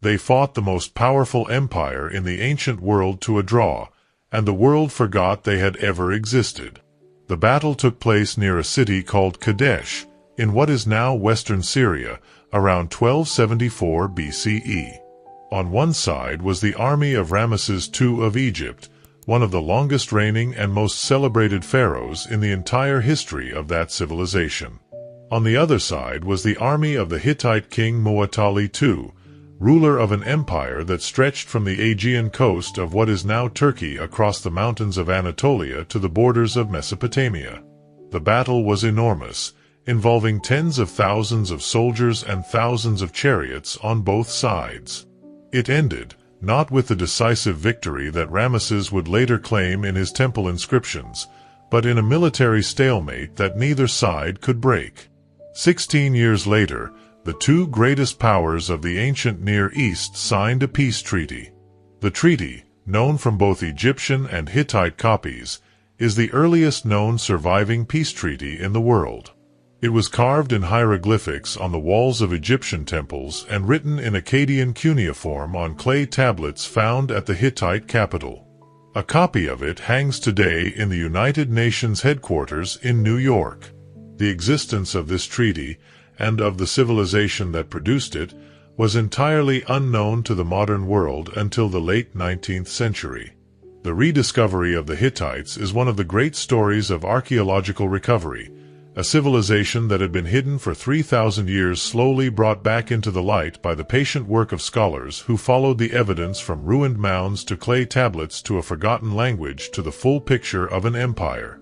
they fought the most powerful empire in the ancient world to a draw, and the world forgot they had ever existed. The battle took place near a city called Kadesh, in what is now western Syria, around 1274 BCE. On one side was the army of Ramesses II of Egypt, one of the longest reigning and most celebrated pharaohs in the entire history of that civilization. On the other side was the army of the Hittite king Muwatalli II, ruler of an empire that stretched from the Aegean coast of what is now Turkey across the mountains of Anatolia to the borders of Mesopotamia. The battle was enormous, involving tens of thousands of soldiers and thousands of chariots on both sides. It ended, not with the decisive victory that Ramesses would later claim in his temple inscriptions, but in a military stalemate that neither side could break. 16 years later, the two greatest powers of the ancient Near East signed a peace treaty. The treaty, known from both Egyptian and Hittite copies, is the earliest known surviving peace treaty in the world. It was carved in hieroglyphics on the walls of Egyptian temples and written in Akkadian cuneiform on clay tablets found at the Hittite capital. A copy of it hangs today in the United Nations headquarters in New York. The existence of this treaty, and of the civilization that produced it, was entirely unknown to the modern world until the late 19th century. The rediscovery of the Hittites is one of the great stories of archaeological recovery, a civilization that had been hidden for 3,000 years slowly brought back into the light by the patient work of scholars who followed the evidence from ruined mounds to clay tablets to a forgotten language to the full picture of an empire.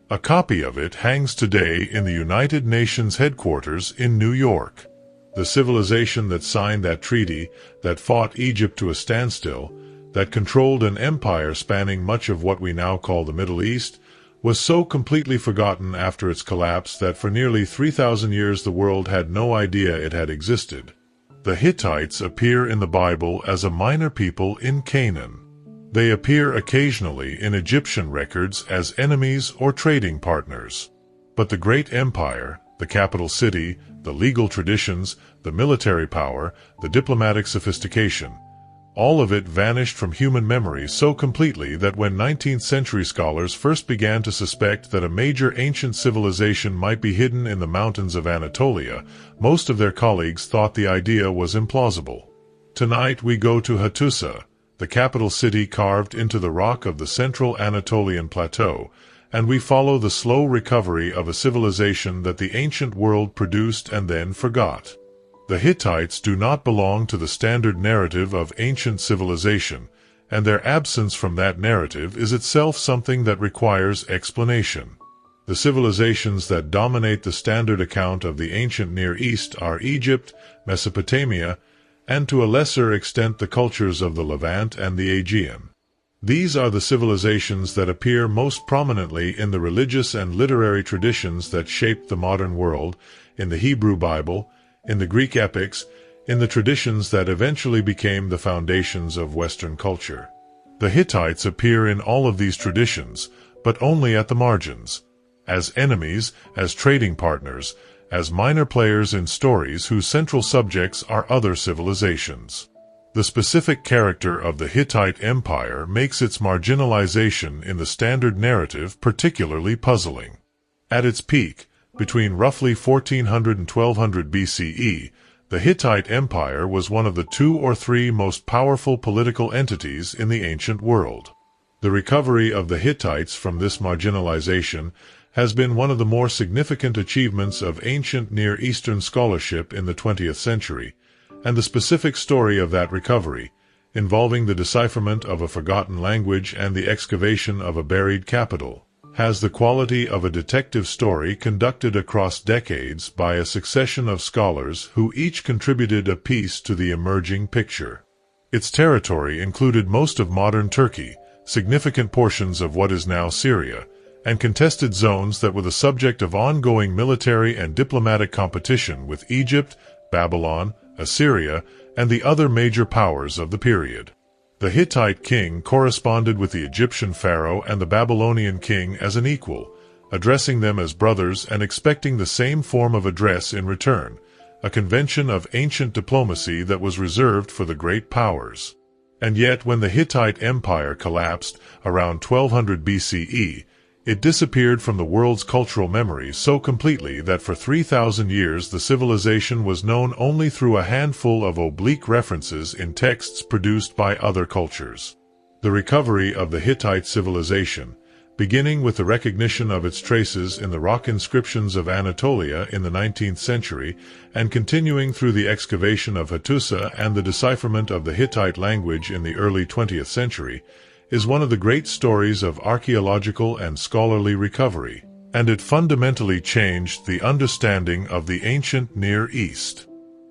A copy of it hangs today in the United Nations headquarters in New York. The civilization that signed that treaty, that fought Egypt to a standstill, that controlled an empire spanning much of what we now call the Middle East, was so completely forgotten after its collapse that for nearly 3,000 years the world had no idea it had existed. The Hittites appear in the Bible as a minor people in Canaan. They appear occasionally in Egyptian records as enemies or trading partners. But the great empire, the capital city, the legal traditions, the military power, the diplomatic sophistication, all of it vanished from human memory so completely that when 19th-century scholars first began to suspect that a major ancient civilization might be hidden in the mountains of Anatolia, most of their colleagues thought the idea was implausible. Tonight we go to Hattusa, the capital city carved into the rock of the central Anatolian plateau, and we follow the slow recovery of a civilization that the ancient world produced and then forgot. The Hittites do not belong to the standard narrative of ancient civilization, and their absence from that narrative is itself something that requires explanation. The civilizations that dominate the standard account of the ancient Near East are Egypt, Mesopotamia, and to a lesser extent the cultures of the Levant and the Aegean. These are the civilizations that appear most prominently in the religious and literary traditions that shaped the modern world, in the Hebrew Bible, in the Greek epics, in the traditions that eventually became the foundations of Western culture. The Hittites appear in all of these traditions, but only at the margins, as enemies, as trading partners, as minor players in stories whose central subjects are other civilizations. The specific character of the Hittite Empire makes its marginalization in the standard narrative particularly puzzling. At its peak, between roughly 1400 and 1200 BCE, the Hittite Empire was one of the 2 or 3 most powerful political entities in the ancient world. The recovery of the Hittites from this marginalization has been one of the more significant achievements of ancient Near Eastern scholarship in the 20th century, and the specific story of that recovery, involving the decipherment of a forgotten language and the excavation of a buried capital, has the quality of a detective story conducted across decades by a succession of scholars who each contributed a piece to the emerging picture. Its territory included most of modern Turkey, significant portions of what is now Syria, and contested zones that were the subject of ongoing military and diplomatic competition with Egypt, Babylon, Assyria, and the other major powers of the period. The Hittite king corresponded with the Egyptian pharaoh and the Babylonian king as an equal, addressing them as brothers and expecting the same form of address in return, a convention of ancient diplomacy that was reserved for the great powers. And yet, when the Hittite Empire collapsed around 1200 BCE, it disappeared from the world's cultural memory so completely that for 3,000 years the civilization was known only through a handful of oblique references in texts produced by other cultures. The recovery of the Hittite civilization, beginning with the recognition of its traces in the rock inscriptions of Anatolia in the 19th century, and continuing through the excavation of Hattusa and the decipherment of the Hittite language in the early 20th century, is one of the great stories of archaeological and scholarly recovery, and it fundamentally changed the understanding of the ancient Near East.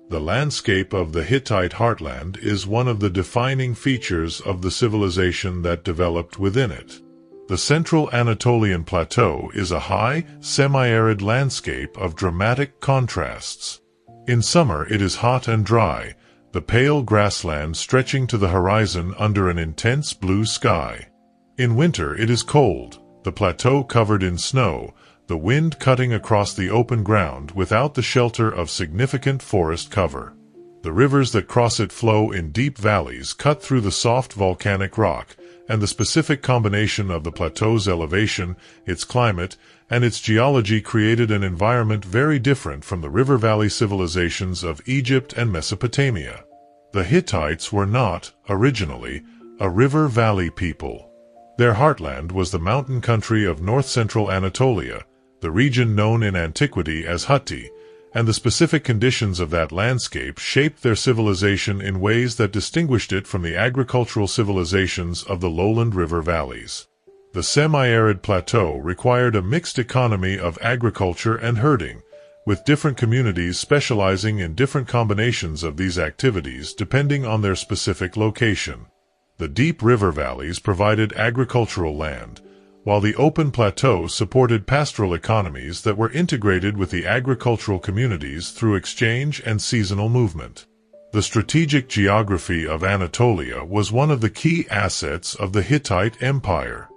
The landscape of the Hittite heartland is one of the defining features of the civilization that developed within it. The central Anatolian plateau is a high, semi-arid landscape of dramatic contrasts. In summer it is hot and dry, the pale grassland stretching to the horizon under an intense blue sky. In winter it is cold, the plateau covered in snow, the wind cutting across the open ground without the shelter of significant forest cover. The rivers that cross it flow in deep valleys cut through the soft volcanic rock, and the specific combination of the plateau's elevation, its climate, and its geology created an environment very different from the river valley civilizations of Egypt and Mesopotamia. The Hittites were not, originally, a river valley people. Their heartland was the mountain country of north-central Anatolia, the region known in antiquity as Hutti, and the specific conditions of that landscape shaped their civilization in ways that distinguished it from the agricultural civilizations of the lowland river valleys. The semi-arid plateau required a mixed economy of agriculture and herding, with different communities specializing in different combinations of these activities depending on their specific location. The deep river valleys provided agricultural land, while the open plateau supported pastoral economies that were integrated with the agricultural communities through exchange and seasonal movement. The strategic geography of Anatolia was one of the key assets of the Hittite Empire.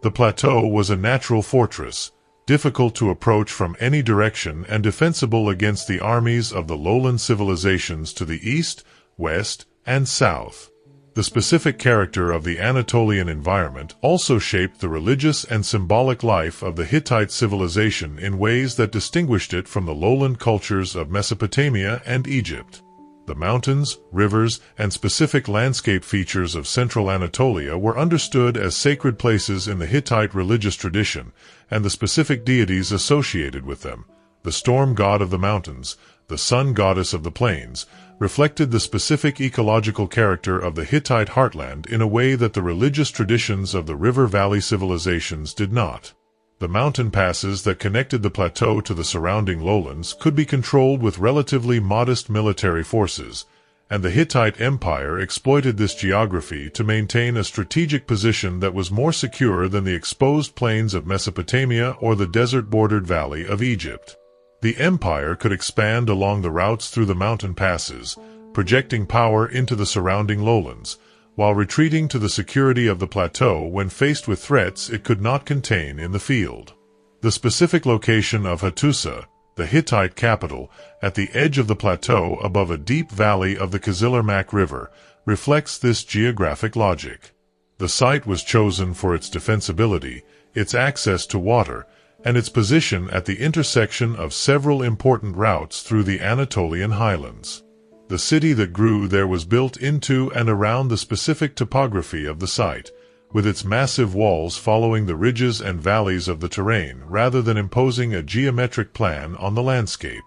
The plateau was a natural fortress, difficult to approach from any direction and defensible against the armies of the lowland civilizations to the east, west, and south. The specific character of the Anatolian environment also shaped the religious and symbolic life of the Hittite civilization in ways that distinguished it from the lowland cultures of Mesopotamia and Egypt. The mountains, rivers, and specific landscape features of central Anatolia were understood as sacred places in the Hittite religious tradition, and the specific deities associated with them, the storm god of the mountains, the sun goddess of the plains, reflected the specific ecological character of the Hittite heartland in a way that the religious traditions of the river valley civilizations did not. The mountain passes that connected the plateau to the surrounding lowlands could be controlled with relatively modest military forces, and the Hittite Empire exploited this geography to maintain a strategic position that was more secure than the exposed plains of Mesopotamia or the desert-bordered valley of Egypt. The empire could expand along the routes through the mountain passes, projecting power into the surrounding lowlands, while retreating to the security of the plateau when faced with threats it could not contain in the field. The specific location of Hattusa, the Hittite capital, at the edge of the plateau above a deep valley of the Kızılırmak River, reflects this geographic logic. The site was chosen for its defensibility, its access to water, and its position at the intersection of several important routes through the Anatolian highlands. The city that grew there was built into and around the specific topography of the site, with its massive walls following the ridges and valleys of the terrain rather than imposing a geometric plan on the landscape.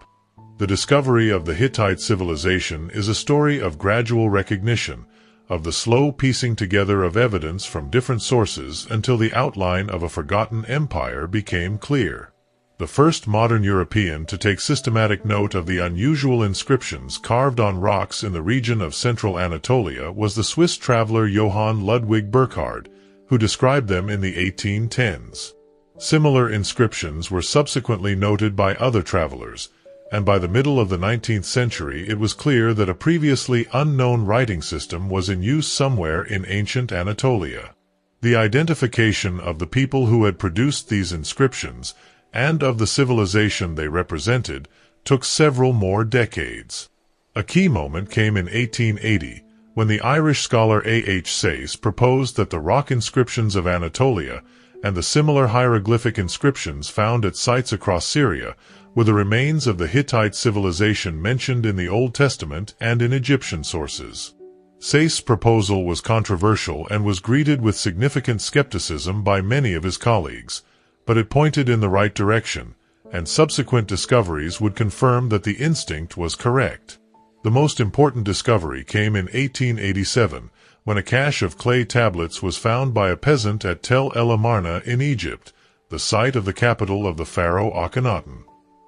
The discovery of the Hittite civilization is a story of gradual recognition, of the slow piecing together of evidence from different sources until the outline of a forgotten empire became clear. The first modern European to take systematic note of the unusual inscriptions carved on rocks in the region of central Anatolia was the Swiss traveler Johann Ludwig Burckhardt, who described them in the 1810s. Similar inscriptions were subsequently noted by other travelers, and by the middle of the 19th century it was clear that a previously unknown writing system was in use somewhere in ancient Anatolia. The identification of the people who had produced these inscriptions, and of the civilization they represented, took several more decades. A key moment came in 1880, when the Irish scholar A.H. Sayce proposed that the rock inscriptions of Anatolia and the similar hieroglyphic inscriptions found at sites across Syria were the remains of the Hittite civilization mentioned in the Old Testament and in Egyptian sources. Sayce's proposal was controversial and was greeted with significant skepticism by many of his colleagues, but it pointed in the right direction, and subsequent discoveries would confirm that the instinct was correct. The most important discovery came in 1887, when a cache of clay tablets was found by a peasant at Tel El Amarna in Egypt, the site of the capital of the pharaoh Akhenaten.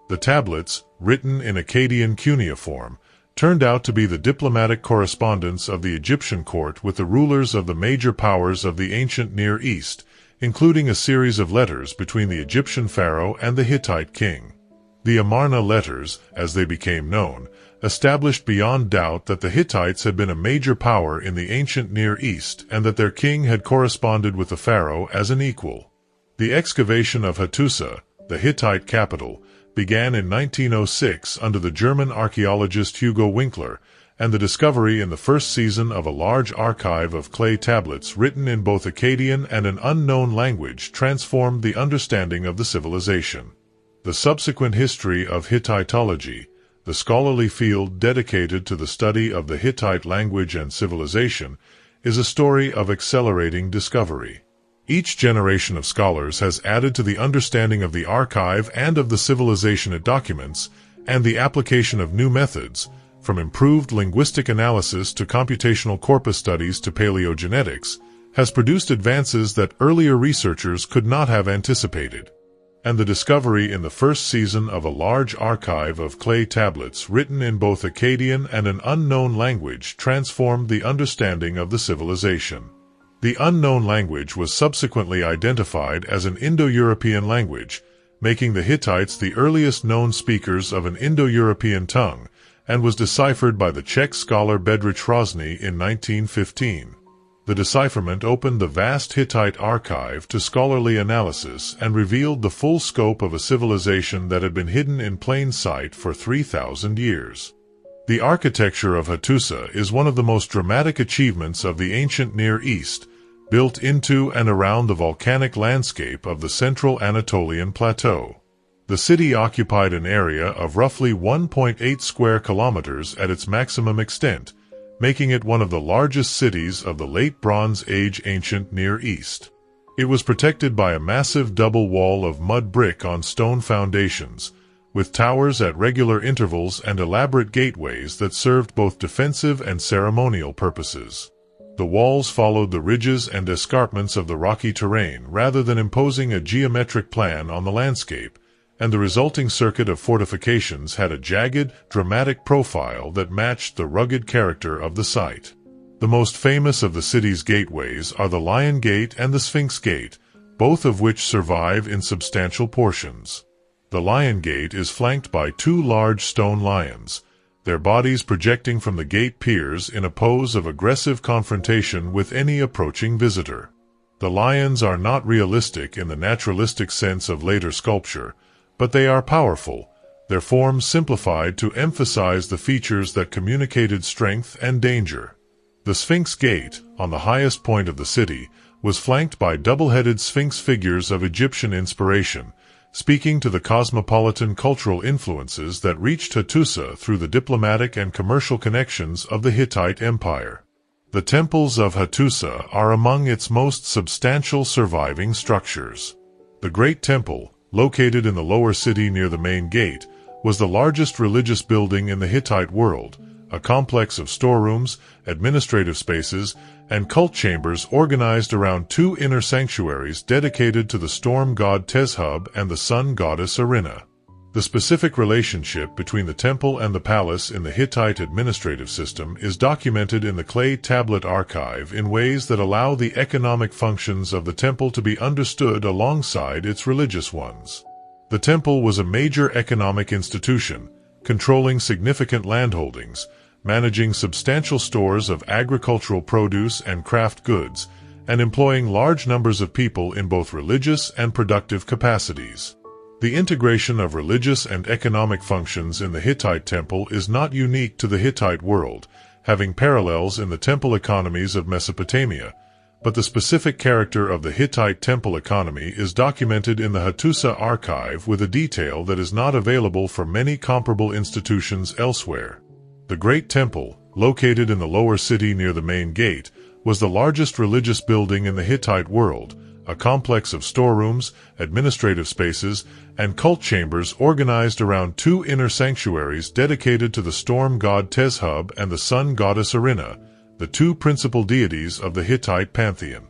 The tablets, written in Akkadian cuneiform, turned out to be the diplomatic correspondence of the Egyptian court with the rulers of the major powers of the ancient Near East, including a series of letters between the Egyptian pharaoh and the Hittite king. The Amarna letters, as they became known, established beyond doubt that the Hittites had been a major power in the ancient Near East and that their king had corresponded with the pharaoh as an equal. The excavation of Hattusa, the Hittite capital, began in 1906 under the German archaeologist Hugo Winkler, and the discovery in the first season of a large archive of clay tablets written in both Akkadian and an unknown language transformed the understanding of the civilization. The subsequent history of Hittitology, the scholarly field dedicated to the study of the Hittite language and civilization, is a story of accelerating discovery. Each generation of scholars has added to the understanding of the archive and of the civilization it documents, and the application of new methods, from improved linguistic analysis to computational corpus studies to paleogenetics, has produced advances that earlier researchers could not have anticipated. And the discovery in the first season of a large archive of clay tablets written in both Akkadian and an unknown language transformed the understanding of the civilization. The unknown language was subsequently identified as an Indo-European language, making the Hittites the earliest known speakers of an Indo-European tongue, and was deciphered by the Czech scholar Bedřich Hrozný in 1915. The decipherment opened the vast Hittite archive to scholarly analysis and revealed the full scope of a civilization that had been hidden in plain sight for 3,000 years. The architecture of Hattusa is one of the most dramatic achievements of the ancient Near East, built into and around the volcanic landscape of the central Anatolian plateau. The city occupied an area of roughly 1.8 square kilometers at its maximum extent, making it one of the largest cities of the Late Bronze Age ancient Near East. It was protected by a massive double wall of mud brick on stone foundations, with towers at regular intervals and elaborate gateways that served both defensive and ceremonial purposes. The walls followed the ridges and escarpments of the rocky terrain rather than imposing a geometric plan on the landscape, and the resulting circuit of fortifications had a jagged, dramatic profile that matched the rugged character of the site. The most famous of the city's gateways are the Lion Gate and the Sphinx Gate, both of which survive in substantial portions. The Lion Gate is flanked by two large stone lions, their bodies projecting from the gate piers in a pose of aggressive confrontation with any approaching visitor. The lions are not realistic in the naturalistic sense of later sculpture, but they are powerful, their forms simplified to emphasize the features that communicated strength and danger. The Sphinx Gate, on the highest point of the city, was flanked by double-headed sphinx figures of Egyptian inspiration, speaking to the cosmopolitan cultural influences that reached Hattusa through the diplomatic and commercial connections of the Hittite Empire. The temples of Hattusa are among its most substantial surviving structures. The Great Temple, located in the lower city near the main gate, was the largest religious building in the Hittite world, a complex of storerooms, administrative spaces, and cult chambers organized around two inner sanctuaries dedicated to the storm god Tezhub and the sun goddess Arina. The specific relationship between the temple and the palace in the Hittite administrative system is documented in the clay tablet archive in ways that allow the economic functions of the temple to be understood alongside its religious ones. The temple was a major economic institution, controlling significant landholdings, managing substantial stores of agricultural produce and craft goods, and employing large numbers of people in both religious and productive capacities. The integration of religious and economic functions in the Hittite temple is not unique to the Hittite world, having parallels in the temple economies of Mesopotamia, but the specific character of the Hittite temple economy is documented in the Hattusa archive with a detail that is not available for many comparable institutions elsewhere. The Great Temple, located in the lower city near the main gate, was the largest religious building in the Hittite world, a complex of storerooms, administrative spaces, and cult chambers organized around two inner sanctuaries dedicated to the storm god Tezhub and the sun goddess Arina, the two principal deities of the Hittite pantheon.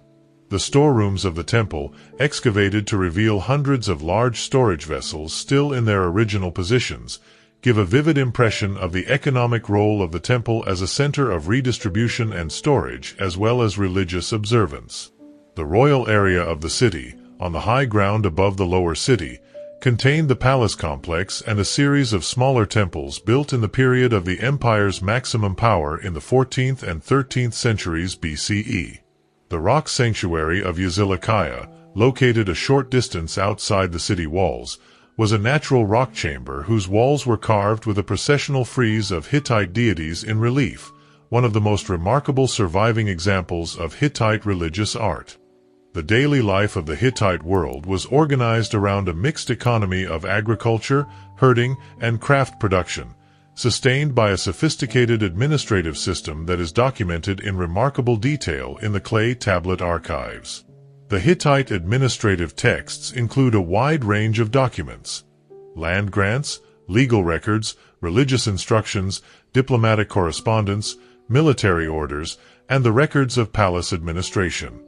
The storerooms of the temple, excavated to reveal hundreds of large storage vessels still in their original positions, give a vivid impression of the economic role of the temple as a center of redistribution and storage as well as religious observance. The royal area of the city, on the high ground above the lower city, contained the palace complex and a series of smaller temples built in the period of the empire's maximum power in the 14th and 13th centuries BCE. The rock sanctuary of Yazilikaya, located a short distance outside the city walls, was a natural rock chamber whose walls were carved with a processional frieze of Hittite deities in relief, one of the most remarkable surviving examples of Hittite religious art. The daily life of the Hittite world was organized around a mixed economy of agriculture, herding, and craft production, sustained by a sophisticated administrative system that is documented in remarkable detail in the clay tablet archives. The Hittite administrative texts include a wide range of documents: land grants, legal records, religious instructions, diplomatic correspondence, military orders, and the records of palace administration.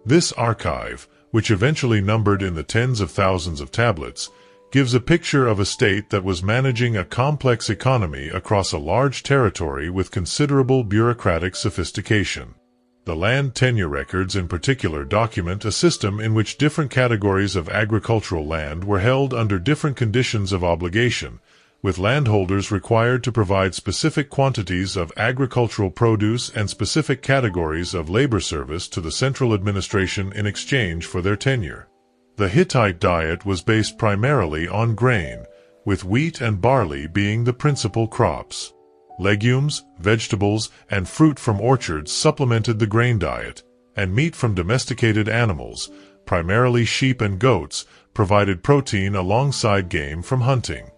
This archive, which eventually numbered in the tens of thousands of tablets, gives a picture of a state that was managing a complex economy across a large territory with considerable bureaucratic sophistication. The land tenure records in particular document a system in which different categories of agricultural land were held under different conditions of obligation, with landholders required to provide specific quantities of agricultural produce and specific categories of labor service to the central administration in exchange for their tenure. The Hittite diet was based primarily on grain, with wheat and barley being the principal crops. Legumes, vegetables, and fruit from orchards supplemented the grain diet, and meat from domesticated animals, primarily sheep and goats, provided protein alongside game from hunting.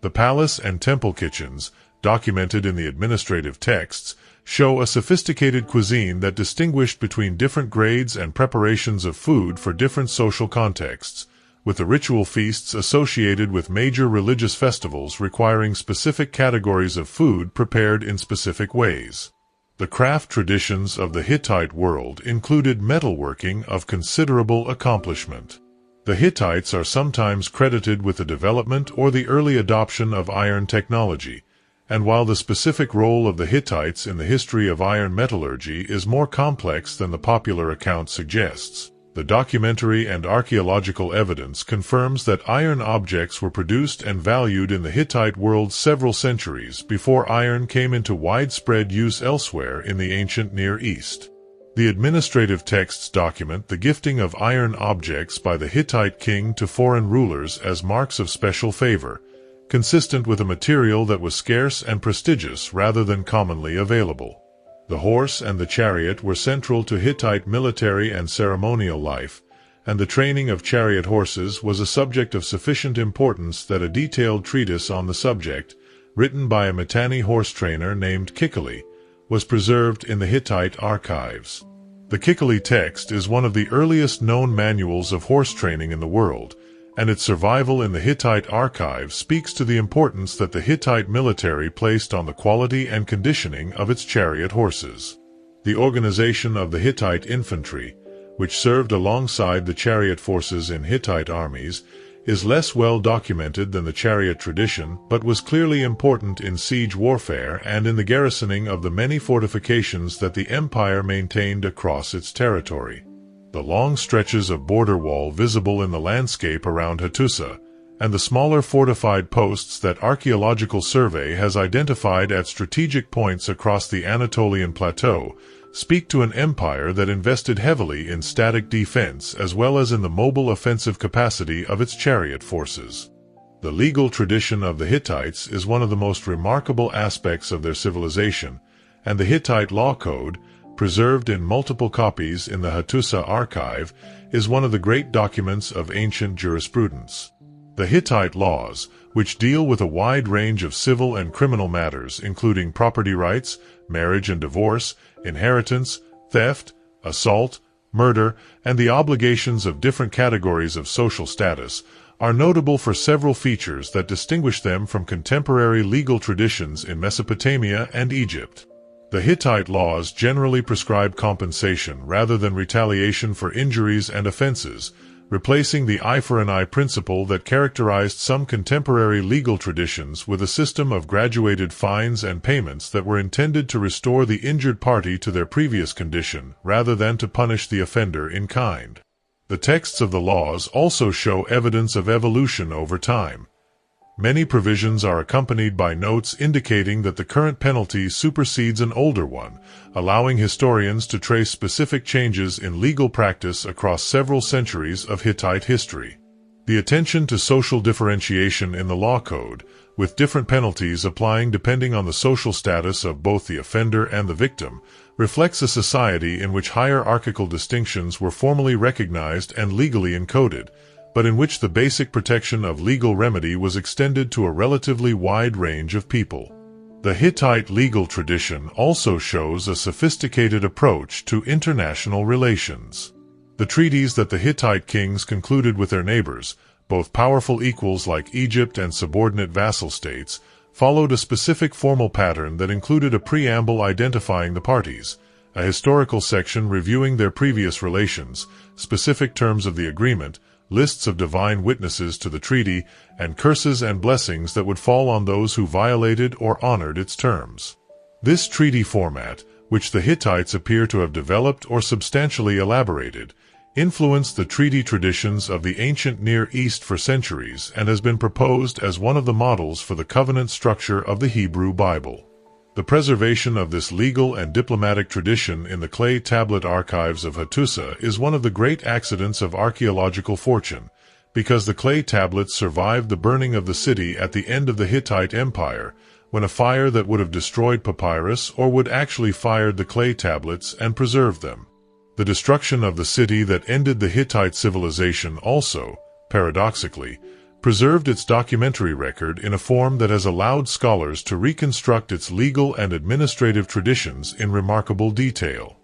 The palace and temple kitchens, documented in the administrative texts, show a sophisticated cuisine that distinguished between different grades and preparations of food for different social contexts, with the ritual feasts associated with major religious festivals requiring specific categories of food prepared in specific ways. The craft traditions of the Hittite world included metalworking of considerable accomplishment. The Hittites are sometimes credited with the development or the early adoption of iron technology, and while the specific role of the Hittites in the history of iron metallurgy is more complex than the popular account suggests, the documentary and archaeological evidence confirms that iron objects were produced and valued in the Hittite world several centuries before iron came into widespread use elsewhere in the ancient Near East. The administrative texts document the gifting of iron objects by the Hittite king to foreign rulers as marks of special favor, consistent with a material that was scarce and prestigious rather than commonly available. The horse and the chariot were central to Hittite military and ceremonial life, and the training of chariot horses was a subject of sufficient importance that a detailed treatise on the subject, written by a Mitanni horse trainer named Kikili, was preserved in the Hittite archives. The Kikili text is one of the earliest known manuals of horse training in the world, and its survival in the Hittite archive speaks to the importance that the Hittite military placed on the quality and conditioning of its chariot horses. The organization of the Hittite infantry, which served alongside the chariot forces in Hittite armies, is less well documented than the chariot tradition, but was clearly important in siege warfare and in the garrisoning of the many fortifications that the empire maintained across its territory. The long stretches of border wall visible in the landscape around Hattusa, and the smaller fortified posts that archaeological survey has identified at strategic points across the Anatolian plateau, speak to an empire that invested heavily in static defense as well as in the mobile offensive capacity of its chariot forces. The legal tradition of the Hittites is one of the most remarkable aspects of their civilization, and the Hittite law code, preserved in multiple copies in the Hattusa archive, is one of the great documents of ancient jurisprudence. The Hittite laws, which deal with a wide range of civil and criminal matters including property rights, marriage and divorce, inheritance, theft, assault, murder, and the obligations of different categories of social status, are notable for several features that distinguish them from contemporary legal traditions in Mesopotamia and Egypt. The Hittite laws generally prescribe compensation rather than retaliation for injuries and offenses, replacing the eye for an eye principle that characterized some contemporary legal traditions with a system of graduated fines and payments that were intended to restore the injured party to their previous condition rather than to punish the offender in kind. The texts of the laws also show evidence of evolution over time. Many provisions are accompanied by notes indicating that the current penalty supersedes an older one, allowing historians to trace specific changes in legal practice across several centuries of Hittite history. The attention to social differentiation in the law code, with different penalties applying depending on the social status of both the offender and the victim, reflects a society in which hierarchical distinctions were formally recognized and legally encoded, but in which the basic protection of legal remedy was extended to a relatively wide range of people. The Hittite legal tradition also shows a sophisticated approach to international relations. The treaties that the Hittite kings concluded with their neighbors, both powerful equals like Egypt and subordinate vassal states, followed a specific formal pattern that included a preamble identifying the parties, a historical section reviewing their previous relations, specific terms of the agreement, lists of divine witnesses to the treaty, and curses and blessings that would fall on those who violated or honored its terms. This treaty format, which the Hittites appear to have developed or substantially elaborated, influenced the treaty traditions of the ancient Near East for centuries and has been proposed as one of the models for the covenant structure of the Hebrew Bible. The preservation of this legal and diplomatic tradition in the clay tablet archives of Hattusa is one of the great accidents of archaeological fortune, because the clay tablets survived the burning of the city at the end of the Hittite Empire, when a fire that would have destroyed papyrus or would actually fired the clay tablets and preserved them. The destruction of the city that ended the Hittite civilization also, paradoxically, preserved its documentary record in a form that has allowed scholars to reconstruct its legal and administrative traditions in remarkable detail.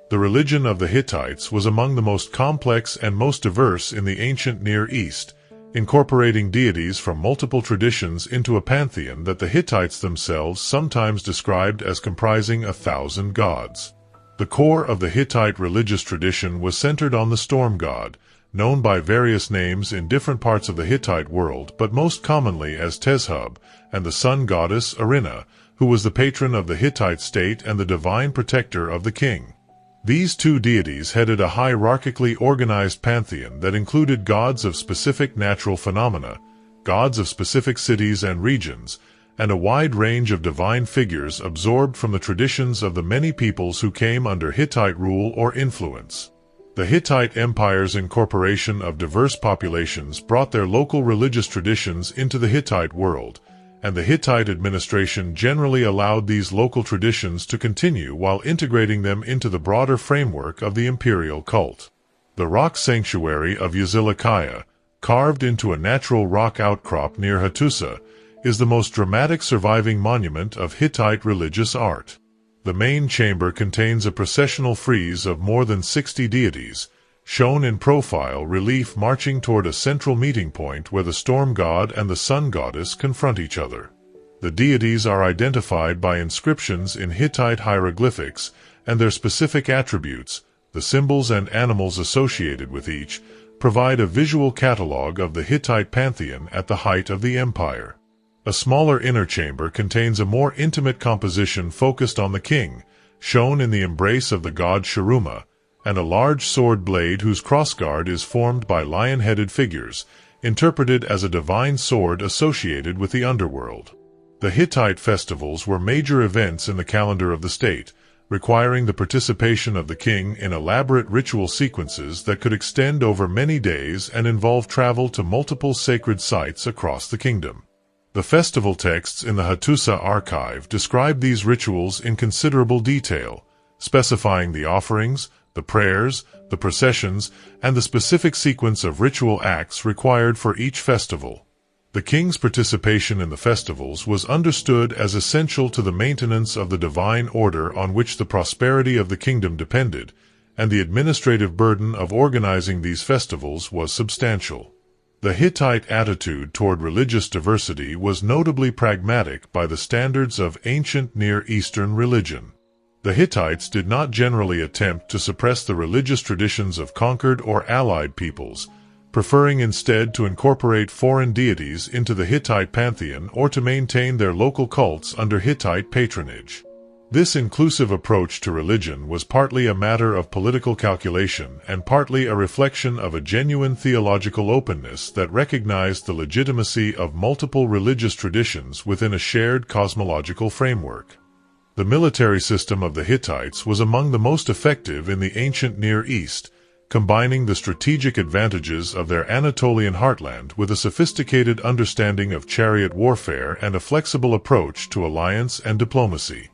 The religion of the Hittites was among the most complex and most diverse in the ancient Near East, incorporating deities from multiple traditions into a pantheon that the Hittites themselves sometimes described as comprising 1,000 gods. The core of the Hittite religious tradition was centered on the storm god, known by various names in different parts of the Hittite world, but most commonly as Tezhub, and the sun goddess Arina, who was the patron of the Hittite state and the divine protector of the king. These two deities headed a hierarchically organized pantheon that included gods of specific natural phenomena, gods of specific cities and regions, and a wide range of divine figures absorbed from the traditions of the many peoples who came under Hittite rule or influence. The Hittite Empire's incorporation of diverse populations brought their local religious traditions into the Hittite world, and the Hittite administration generally allowed these local traditions to continue while integrating them into the broader framework of the imperial cult. The rock sanctuary of Yazilikaya, carved into a natural rock outcrop near Hattusa, is the most dramatic surviving monument of Hittite religious art. The main chamber contains a processional frieze of more than 60 deities, shown in profile relief marching toward a central meeting point where the storm god and the sun goddess confront each other. The deities are identified by inscriptions in Hittite hieroglyphics, and their specific attributes, the symbols and animals associated with each, provide a visual catalog of the Hittite pantheon at the height of the empire. A smaller inner chamber contains a more intimate composition focused on the king, shown in the embrace of the god Sharuma, and a large sword blade whose crossguard is formed by lion-headed figures, interpreted as a divine sword associated with the underworld. The Hittite festivals were major events in the calendar of the state, requiring the participation of the king in elaborate ritual sequences that could extend over many days and involve travel to multiple sacred sites across the kingdom. The festival texts in the Hattusa archive describe these rituals in considerable detail, specifying the offerings, the prayers, the processions, and the specific sequence of ritual acts required for each festival. The king's participation in the festivals was understood as essential to the maintenance of the divine order on which the prosperity of the kingdom depended, and the administrative burden of organizing these festivals was substantial. The Hittite attitude toward religious diversity was notably pragmatic by the standards of ancient Near Eastern religion. The Hittites did not generally attempt to suppress the religious traditions of conquered or allied peoples, preferring instead to incorporate foreign deities into the Hittite pantheon or to maintain their local cults under Hittite patronage. This inclusive approach to religion was partly a matter of political calculation and partly a reflection of a genuine theological openness that recognized the legitimacy of multiple religious traditions within a shared cosmological framework. The military system of the Hittites was among the most effective in the ancient Near East, combining the strategic advantages of their Anatolian heartland with a sophisticated understanding of chariot warfare and a flexible approach to alliance and diplomacy.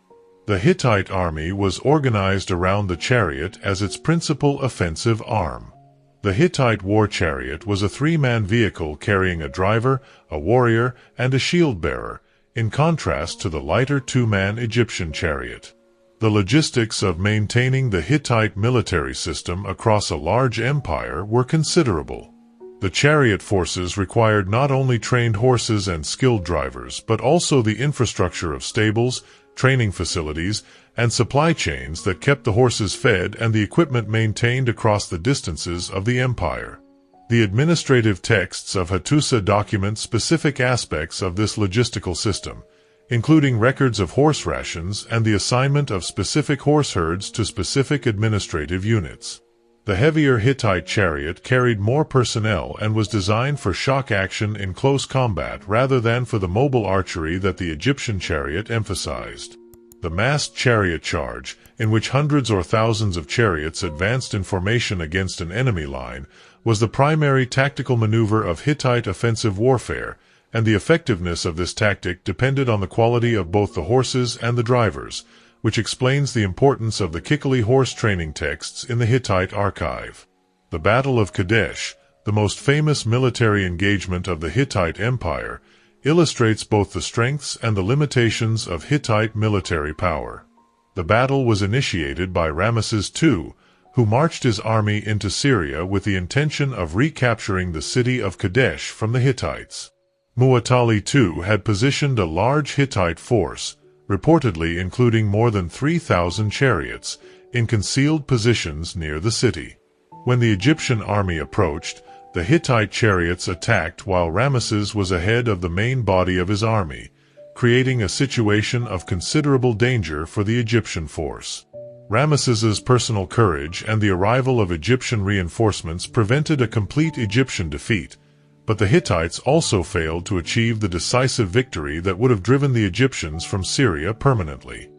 The Hittite army was organized around the chariot as its principal offensive arm. The Hittite war chariot was a three-man vehicle carrying a driver, a warrior, and a shield-bearer, in contrast to the lighter two-man Egyptian chariot. The logistics of maintaining the Hittite military system across a large empire were considerable. The chariot forces required not only trained horses and skilled drivers, but also the infrastructure of stables, training facilities, and supply chains that kept the horses fed and the equipment maintained across the distances of the empire. The administrative texts of Hattusa document specific aspects of this logistical system, including records of horse rations and the assignment of specific horse herds to specific administrative units. The heavier Hittite chariot carried more personnel and was designed for shock action in close combat rather than for the mobile archery that the Egyptian chariot emphasized. The massed chariot charge, in which hundreds or thousands of chariots advanced in formation against an enemy line, was the primary tactical maneuver of Hittite offensive warfare, and the effectiveness of this tactic depended on the quality of both the horses and the drivers, which explains the importance of the Kikili horse training texts in the Hittite archive. The Battle of Kadesh, the most famous military engagement of the Hittite Empire, illustrates both the strengths and the limitations of Hittite military power. The battle was initiated by Ramesses II, who marched his army into Syria with the intention of recapturing the city of Kadesh from the Hittites. Muwatalli II had positioned a large Hittite force, reportedly including more than 3,000 chariots, in concealed positions near the city. When the Egyptian army approached, the Hittite chariots attacked while Ramesses was ahead of the main body of his army, creating a situation of considerable danger for the Egyptian force. Ramesses's personal courage and the arrival of Egyptian reinforcements prevented a complete Egyptian defeat, but the Hittites also failed to achieve the decisive victory that would have driven the Egyptians from Syria permanently.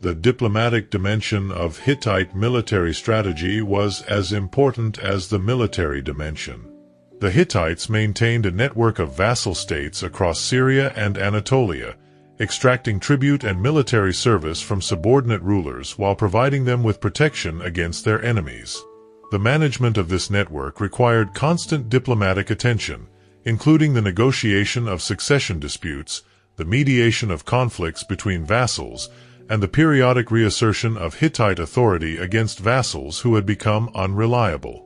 The diplomatic dimension of Hittite military strategy was as important as the military dimension. The Hittites maintained a network of vassal states across Syria and Anatolia, extracting tribute and military service from subordinate rulers while providing them with protection against their enemies. The management of this network required constant diplomatic attention, including the negotiation of succession disputes, the mediation of conflicts between vassals, and the periodic reassertion of Hittite authority against vassals who had become unreliable.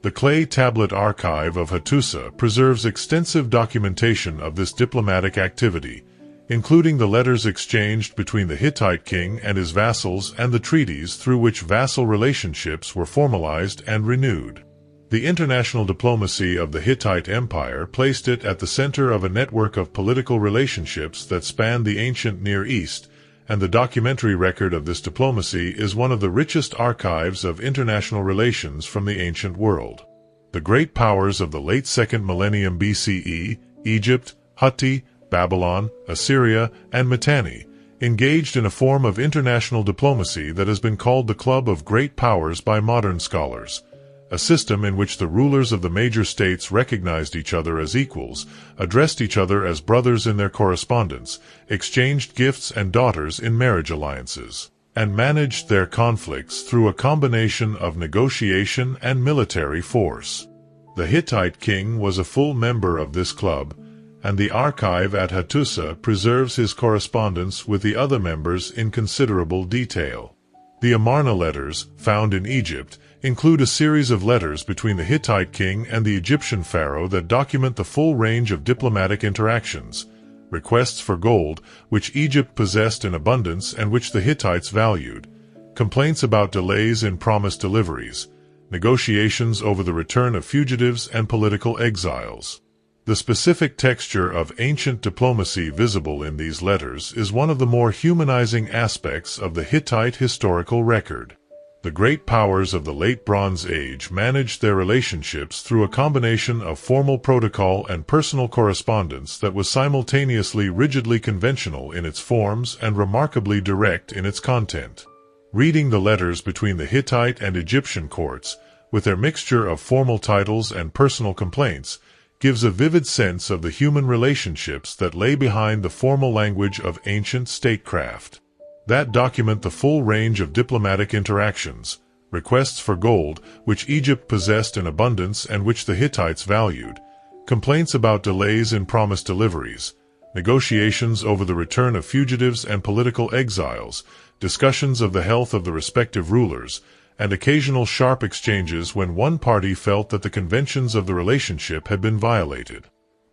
The clay tablet archive of Hattusa preserves extensive documentation of this diplomatic activity, including the letters exchanged between the Hittite king and his vassals and the treaties through which vassal relationships were formalized and renewed. The international diplomacy of the Hittite Empire placed it at the center of a network of political relationships that spanned the ancient Near East, and the documentary record of this diplomacy is one of the richest archives of international relations from the ancient world. The great powers of the late 2nd millennium BCE, Egypt, Hutti, Babylon, Assyria, and Mitanni, engaged in a form of international diplomacy that has been called the Club of Great Powers by modern scholars, a system in which the rulers of the major states recognized each other as equals, addressed each other as brothers in their correspondence, exchanged gifts and daughters in marriage alliances, and managed their conflicts through a combination of negotiation and military force. The Hittite king was a full member of this club, and the archive at Hattusa preserves his correspondence with the other members in considerable detail. The Amarna letters, found in Egypt, include a series of letters between the Hittite king and the Egyptian pharaoh that document the full range of diplomatic interactions, requests for gold, which Egypt possessed in abundance and which the Hittites valued, complaints about delays in promised deliveries, negotiations over the return of fugitives and political exiles. The specific texture of ancient diplomacy visible in these letters is one of the more humanizing aspects of the Hittite historical record. The great powers of the Late Bronze Age managed their relationships through a combination of formal protocol and personal correspondence that was simultaneously rigidly conventional in its forms and remarkably direct in its content. Reading the letters between the Hittite and Egyptian courts, with their mixture of formal titles and personal complaints, gives a vivid sense of the human relationships that lay behind the formal language of ancient statecraft, that document the full range of diplomatic interactions, requests for gold, which Egypt possessed in abundance and which the Hittites valued, complaints about delays in promised deliveries, negotiations over the return of fugitives and political exiles, discussions of the health of the respective rulers, and occasional sharp exchanges when one party felt that the conventions of the relationship had been violated.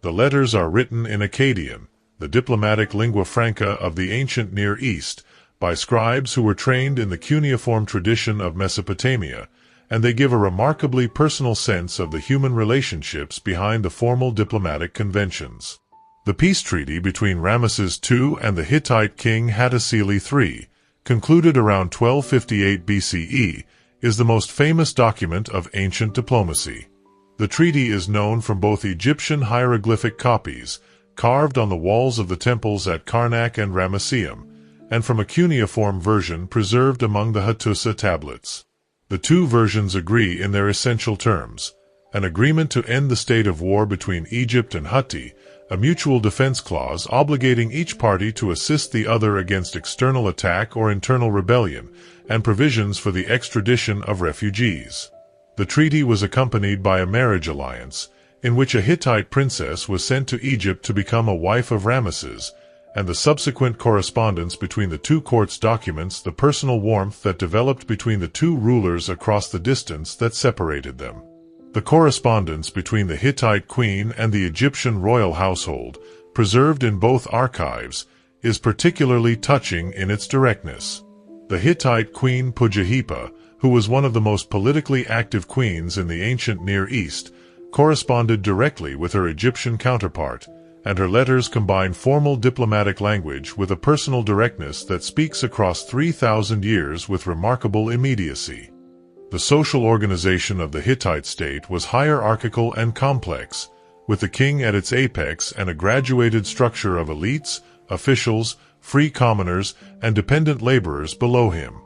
The letters are written in Akkadian, the diplomatic lingua franca of the ancient Near East, by scribes who were trained in the cuneiform tradition of Mesopotamia, and they give a remarkably personal sense of the human relationships behind the formal diplomatic conventions. The peace treaty between Ramesses II and the Hittite king Hattusili III, concluded around 1258 BCE, is the most famous document of ancient diplomacy. The treaty is known from both Egyptian hieroglyphic copies, carved on the walls of the temples at Karnak and Ramesseum, and from a cuneiform version preserved among the Hattusa tablets. The two versions agree in their essential terms: an agreement to end the state of war between Egypt and Hutti, a mutual defense clause obligating each party to assist the other against external attack or internal rebellion, and provisions for the extradition of refugees. The treaty was accompanied by a marriage alliance, in which a Hittite princess was sent to Egypt to become a wife of Ramesses, and the subsequent correspondence between the two courts documents the personal warmth that developed between the two rulers across the distance that separated them. The correspondence between the Hittite queen and the Egyptian royal household, preserved in both archives, is particularly touching in its directness. The Hittite queen Pujahipa, who was one of the most politically active queens in the ancient Near East, corresponded directly with her Egyptian counterpart, and her letters combine formal diplomatic language with a personal directness that speaks across 3,000 years with remarkable immediacy. The social organization of the Hittite state was hierarchical and complex, with the king at its apex and a graduated structure of elites, officials, free commoners, and dependent laborers below him.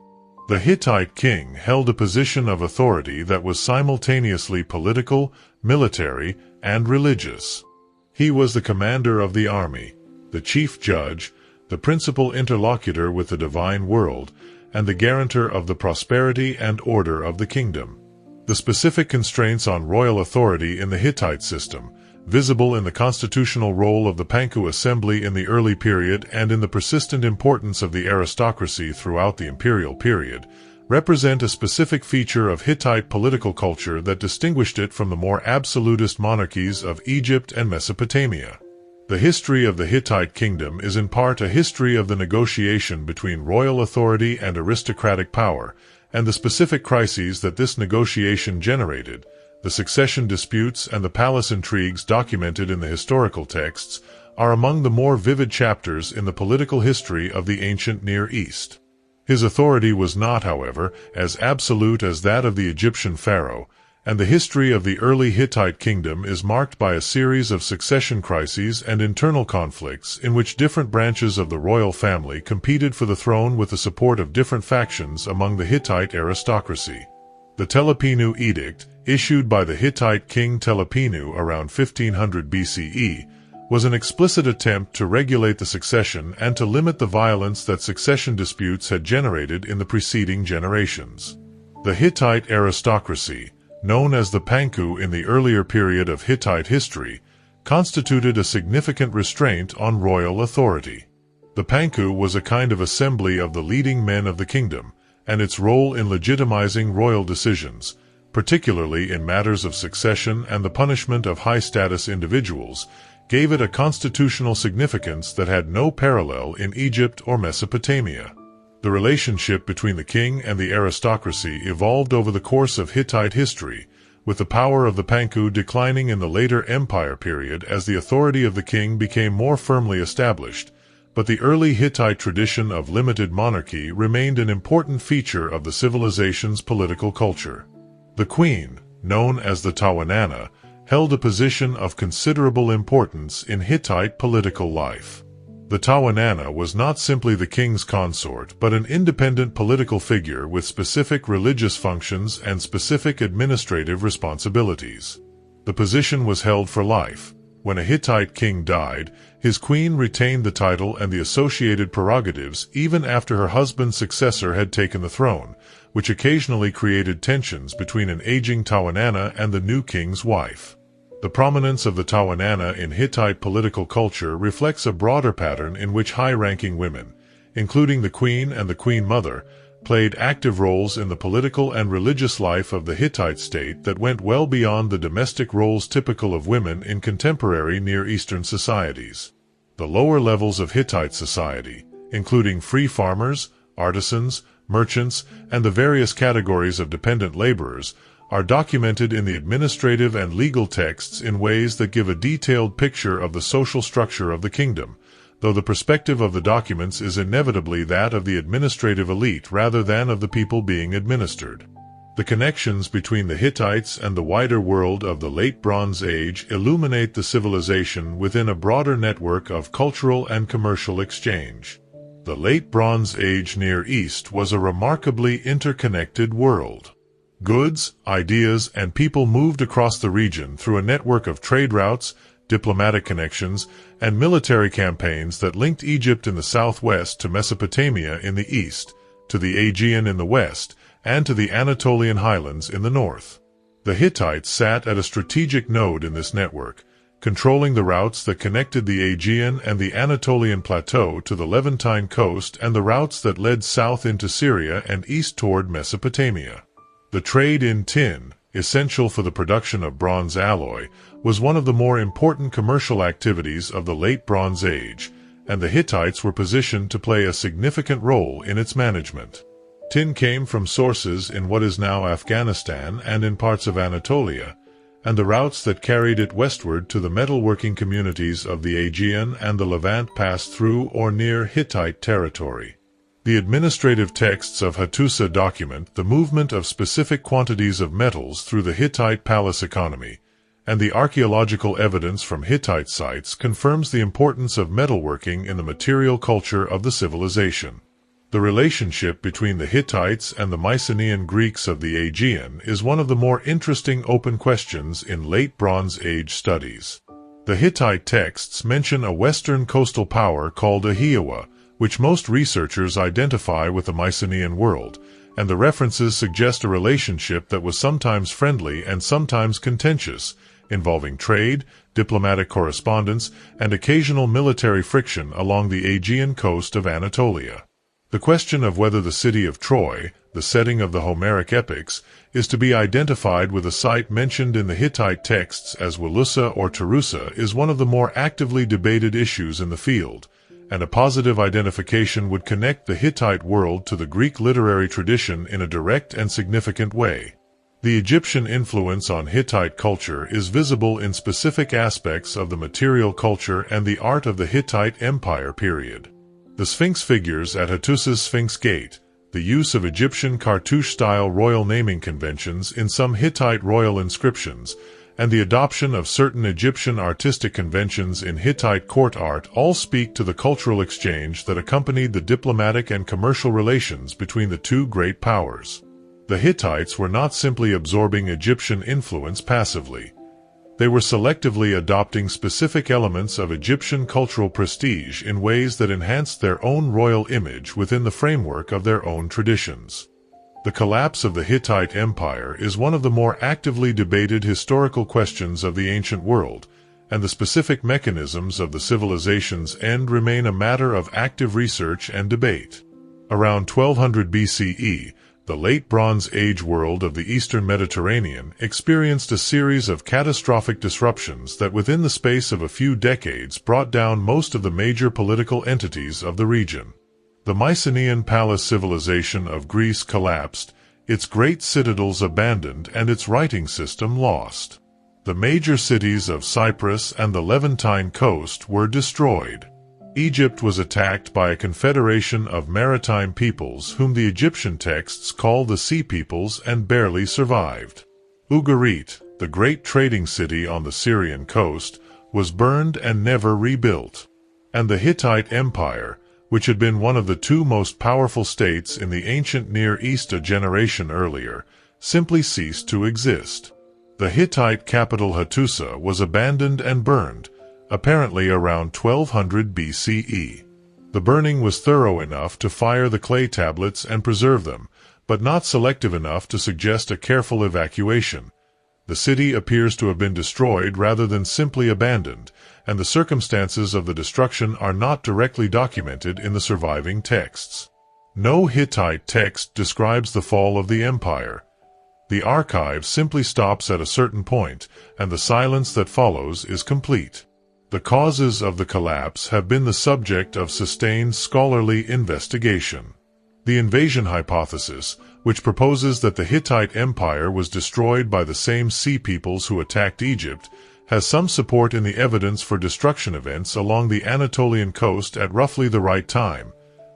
The Hittite king held a position of authority that was simultaneously political, military, and religious. He was the commander of the army, the chief judge, the principal interlocutor with the divine world, and the guarantor of the prosperity and order of the kingdom. The specific constraints on royal authority in the Hittite system, visible in the constitutional role of the Panku assembly in the early period and in the persistent importance of the aristocracy throughout the imperial period, represent a specific feature of Hittite political culture that distinguished it from the more absolutist monarchies of Egypt and Mesopotamia. The history of the Hittite kingdom is in part a history of the negotiation between royal authority and aristocratic power, and the specific crises that this negotiation generated, the succession disputes and the palace intrigues documented in the historical texts, are among the more vivid chapters in the political history of the ancient Near East. His authority was not, however, as absolute as that of the Egyptian pharaoh, and the history of the early Hittite kingdom is marked by a series of succession crises and internal conflicts in which different branches of the royal family competed for the throne with the support of different factions among the Hittite aristocracy. The Telepinu Edict, issued by the Hittite king Telepinu around 1500 BCE, was an explicit attempt to regulate the succession and to limit the violence that succession disputes had generated in the preceding generations. The Hittite aristocracy, known as the Panku in the earlier period of Hittite history, constituted a significant restraint on royal authority. The Panku was a kind of assembly of the leading men of the kingdom, and its role in legitimizing royal decisions, particularly in matters of succession and the punishment of high-status individuals, gave it a constitutional significance that had no parallel in Egypt or Mesopotamia. The relationship between the king and the aristocracy evolved over the course of Hittite history, with the power of the Panku declining in the later empire period as the authority of the king became more firmly established, but the early Hittite tradition of limited monarchy remained an important feature of the civilization's political culture. The queen, known as the Tawananna, held a position of considerable importance in Hittite political life. The Tawananna was not simply the king's consort but an independent political figure with specific religious functions and specific administrative responsibilities. The position was held for life. When a Hittite king died, his queen retained the title and the associated prerogatives even after her husband's successor had taken the throne, which occasionally created tensions between an aging Tawananna and the new king's wife. The prominence of the Tawananna in Hittite political culture reflects a broader pattern in which high-ranking women, including the queen and the queen mother, played active roles in the political and religious life of the Hittite state that went well beyond the domestic roles typical of women in contemporary Near Eastern societies. The lower levels of Hittite society, including free farmers, artisans, merchants, and the various categories of dependent laborers, are documented in the administrative and legal texts in ways that give a detailed picture of the social structure of the kingdom, though the perspective of the documents is inevitably that of the administrative elite rather than of the people being administered. The connections between the Hittites and the wider world of the Late Bronze Age illuminate the civilization within a broader network of cultural and commercial exchange. The Late Bronze Age Near East was a remarkably interconnected world. Goods, ideas, and people moved across the region through a network of trade routes, diplomatic connections, and military campaigns that linked Egypt in the southwest to Mesopotamia in the east, to the Aegean in the west, and to the Anatolian highlands in the north. The Hittites sat at a strategic node in this network, controlling the routes that connected the Aegean and the Anatolian plateau to the Levantine coast and the routes that led south into Syria and east toward Mesopotamia. The trade in tin, essential for the production of bronze alloy, was one of the more important commercial activities of the Late Bronze Age, and the Hittites were positioned to play a significant role in its management. Tin came from sources in what is now Afghanistan and in parts of Anatolia, and the routes that carried it westward to the metalworking communities of the Aegean and the Levant passed through or near Hittite territory. The administrative texts of Hattusa document the movement of specific quantities of metals through the Hittite palace economy, and the archaeological evidence from Hittite sites confirms the importance of metalworking in the material culture of the civilization. The relationship between the Hittites and the Mycenaean Greeks of the Aegean is one of the more interesting open questions in Late Bronze Age studies. The Hittite texts mention a western coastal power called Aegean, which most researchers identify with the Mycenaean world, and the references suggest a relationship that was sometimes friendly and sometimes contentious, involving trade, diplomatic correspondence, and occasional military friction along the Aegean coast of Anatolia. The question of whether the city of Troy, the setting of the Homeric epics, is to be identified with a site mentioned in the Hittite texts as Walusa or Tarusa is one of the more actively debated issues in the field, and a positive identification would connect the Hittite world to the Greek literary tradition in a direct and significant way. The Egyptian influence on Hittite culture is visible in specific aspects of the material culture and the art of the Hittite Empire period. The Sphinx figures at Hattusa's Sphinx Gate, the use of Egyptian cartouche-style royal naming conventions in some Hittite royal inscriptions, and the adoption of certain Egyptian artistic conventions in Hittite court art all speak to the cultural exchange that accompanied the diplomatic and commercial relations between the two great powers. The Hittites were not simply absorbing Egyptian influence passively. They were selectively adopting specific elements of Egyptian cultural prestige in ways that enhanced their own royal image within the framework of their own traditions. The collapse of the Hittite Empire is one of the more actively debated historical questions of the ancient world, and the specific mechanisms of the civilization's end remain a matter of active research and debate. Around 1200 BCE, the Late Bronze Age world of the Eastern Mediterranean experienced a series of catastrophic disruptions that within the space of a few decades brought down most of the major political entities of the region. The Mycenaean palace civilization of Greece collapsed, its great citadels abandoned, and its writing system lost. The major cities of Cyprus and the Levantine coast were destroyed. Egypt was attacked by a confederation of maritime peoples whom the Egyptian texts call the Sea Peoples and barely survived. Ugarit, the great trading city on the Syrian coast, was burned and never rebuilt. And the Hittite Empire, which had been one of the two most powerful states in the ancient Near East a generation earlier, simply ceased to exist. The Hittite capital Hattusa was abandoned and burned, apparently around 1200 BCE. The burning was thorough enough to fire the clay tablets and preserve them, but not selective enough to suggest a careful evacuation. The city appears to have been destroyed rather than simply abandoned, and the circumstances of the destruction are not directly documented in the surviving texts. No Hittite text describes the fall of the empire. The archive simply stops at a certain point, and the silence that follows is complete. The causes of the collapse have been the subject of sustained scholarly investigation. The invasion hypothesis, which proposes that the Hittite Empire was destroyed by the same sea peoples who attacked Egypt, has some support in the evidence for destruction events along the Anatolian coast at roughly the right time,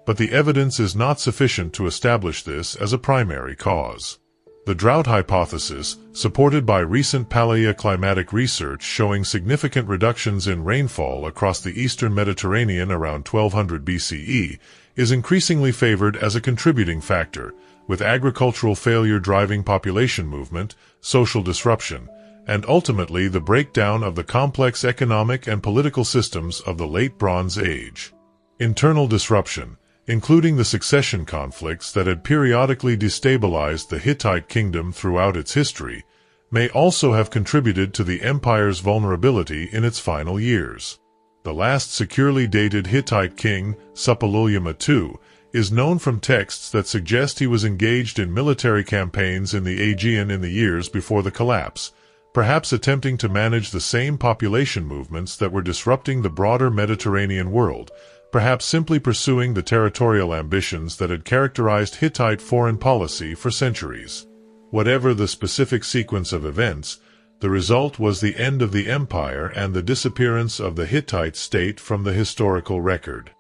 but the evidence is not sufficient to establish this as a primary cause. The drought hypothesis, supported by recent paleoclimatic research showing significant reductions in rainfall across the eastern Mediterranean around 1200 BCE, is increasingly favored as a contributing factor, with agricultural failure driving population movement, social disruption, and ultimately the breakdown of the complex economic and political systems of the Late Bronze Age. Internal disruption, including the succession conflicts that had periodically destabilized the Hittite kingdom throughout its history, may also have contributed to the empire's vulnerability in its final years. The last securely dated Hittite king, Suppiluliuma II, is known from texts that suggest he was engaged in military campaigns in the Aegean in the years before the collapse, perhaps attempting to manage the same population movements that were disrupting the broader Mediterranean world, perhaps simply pursuing the territorial ambitions that had characterized Hittite foreign policy for centuries. Whatever the specific sequence of events, the result was the end of the empire and the disappearance of the Hittite state from the historical record.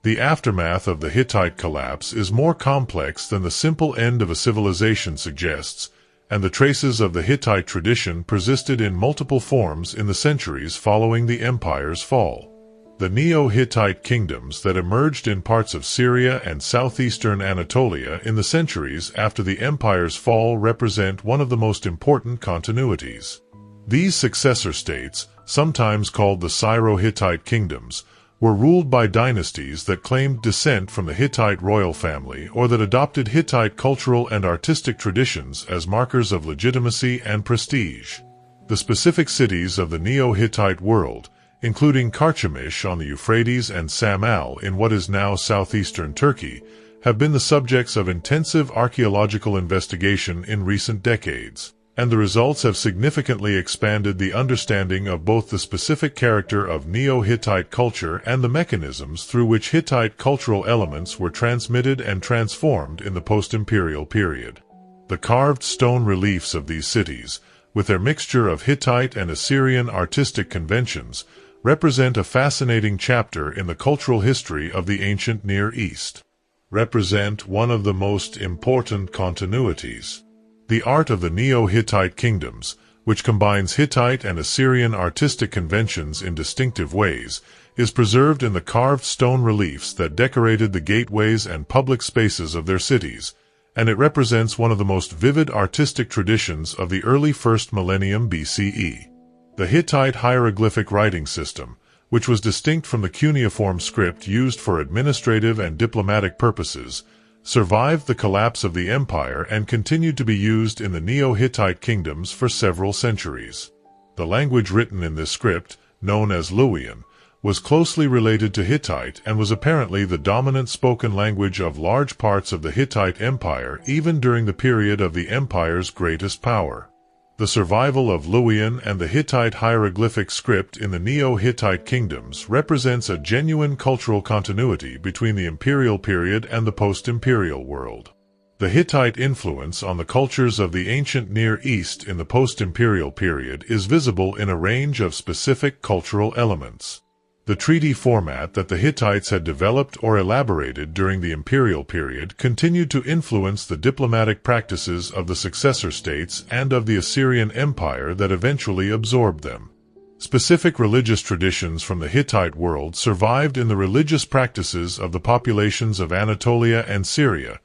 The aftermath of the Hittite collapse is more complex than the simple end of a civilization suggests, and the traces of the Hittite tradition persisted in multiple forms in the centuries following the empire's fall. The Neo-Hittite kingdoms that emerged in parts of Syria and southeastern Anatolia in the centuries after the empire's fall represent one of the most important continuities. These successor states, sometimes called the Syro-Hittite kingdoms, were ruled by dynasties that claimed descent from the Hittite royal family or that adopted Hittite cultural and artistic traditions as markers of legitimacy and prestige. The specific cities of the Neo-Hittite world, including Carchemish on the Euphrates and Samal in what is now southeastern Turkey, have been the subjects of intensive archaeological investigation in recent decades, and the results have significantly expanded the understanding of both the specific character of Neo-Hittite culture and the mechanisms through which Hittite cultural elements were transmitted and transformed in the post-imperial period. The carved stone reliefs of these cities, with their mixture of Hittite and Assyrian artistic conventions, represent a fascinating chapter in the cultural history of the ancient Near East. represent one of the most important continuities. The art of the Neo-Hittite kingdoms, which combines Hittite and Assyrian artistic conventions in distinctive ways, is preserved in the carved stone reliefs that decorated the gateways and public spaces of their cities, and it represents one of the most vivid artistic traditions of the early first millennium BCE. The Hittite hieroglyphic writing system, which was distinct from the cuneiform script used for administrative and diplomatic purposes, survived the collapse of the empire and continued to be used in the Neo-Hittite kingdoms for several centuries. The language written in this script, known as Luwian, was closely related to Hittite and was apparently the dominant spoken language of large parts of the Hittite Empire even during the period of the empire's greatest power. The survival of Luwian and the Hittite hieroglyphic script in the Neo-Hittite kingdoms represents a genuine cultural continuity between the imperial period and the post-imperial world. The Hittite influence on the cultures of the ancient Near East in the post-imperial period is visible in a range of specific cultural elements. The treaty format that the Hittites had developed or elaborated during the imperial period continued to influence the diplomatic practices of the successor states and of the Assyrian Empire that eventually absorbed them. Specific religious traditions from the Hittite world survived in the religious practices of the populations of Anatolia and Syria,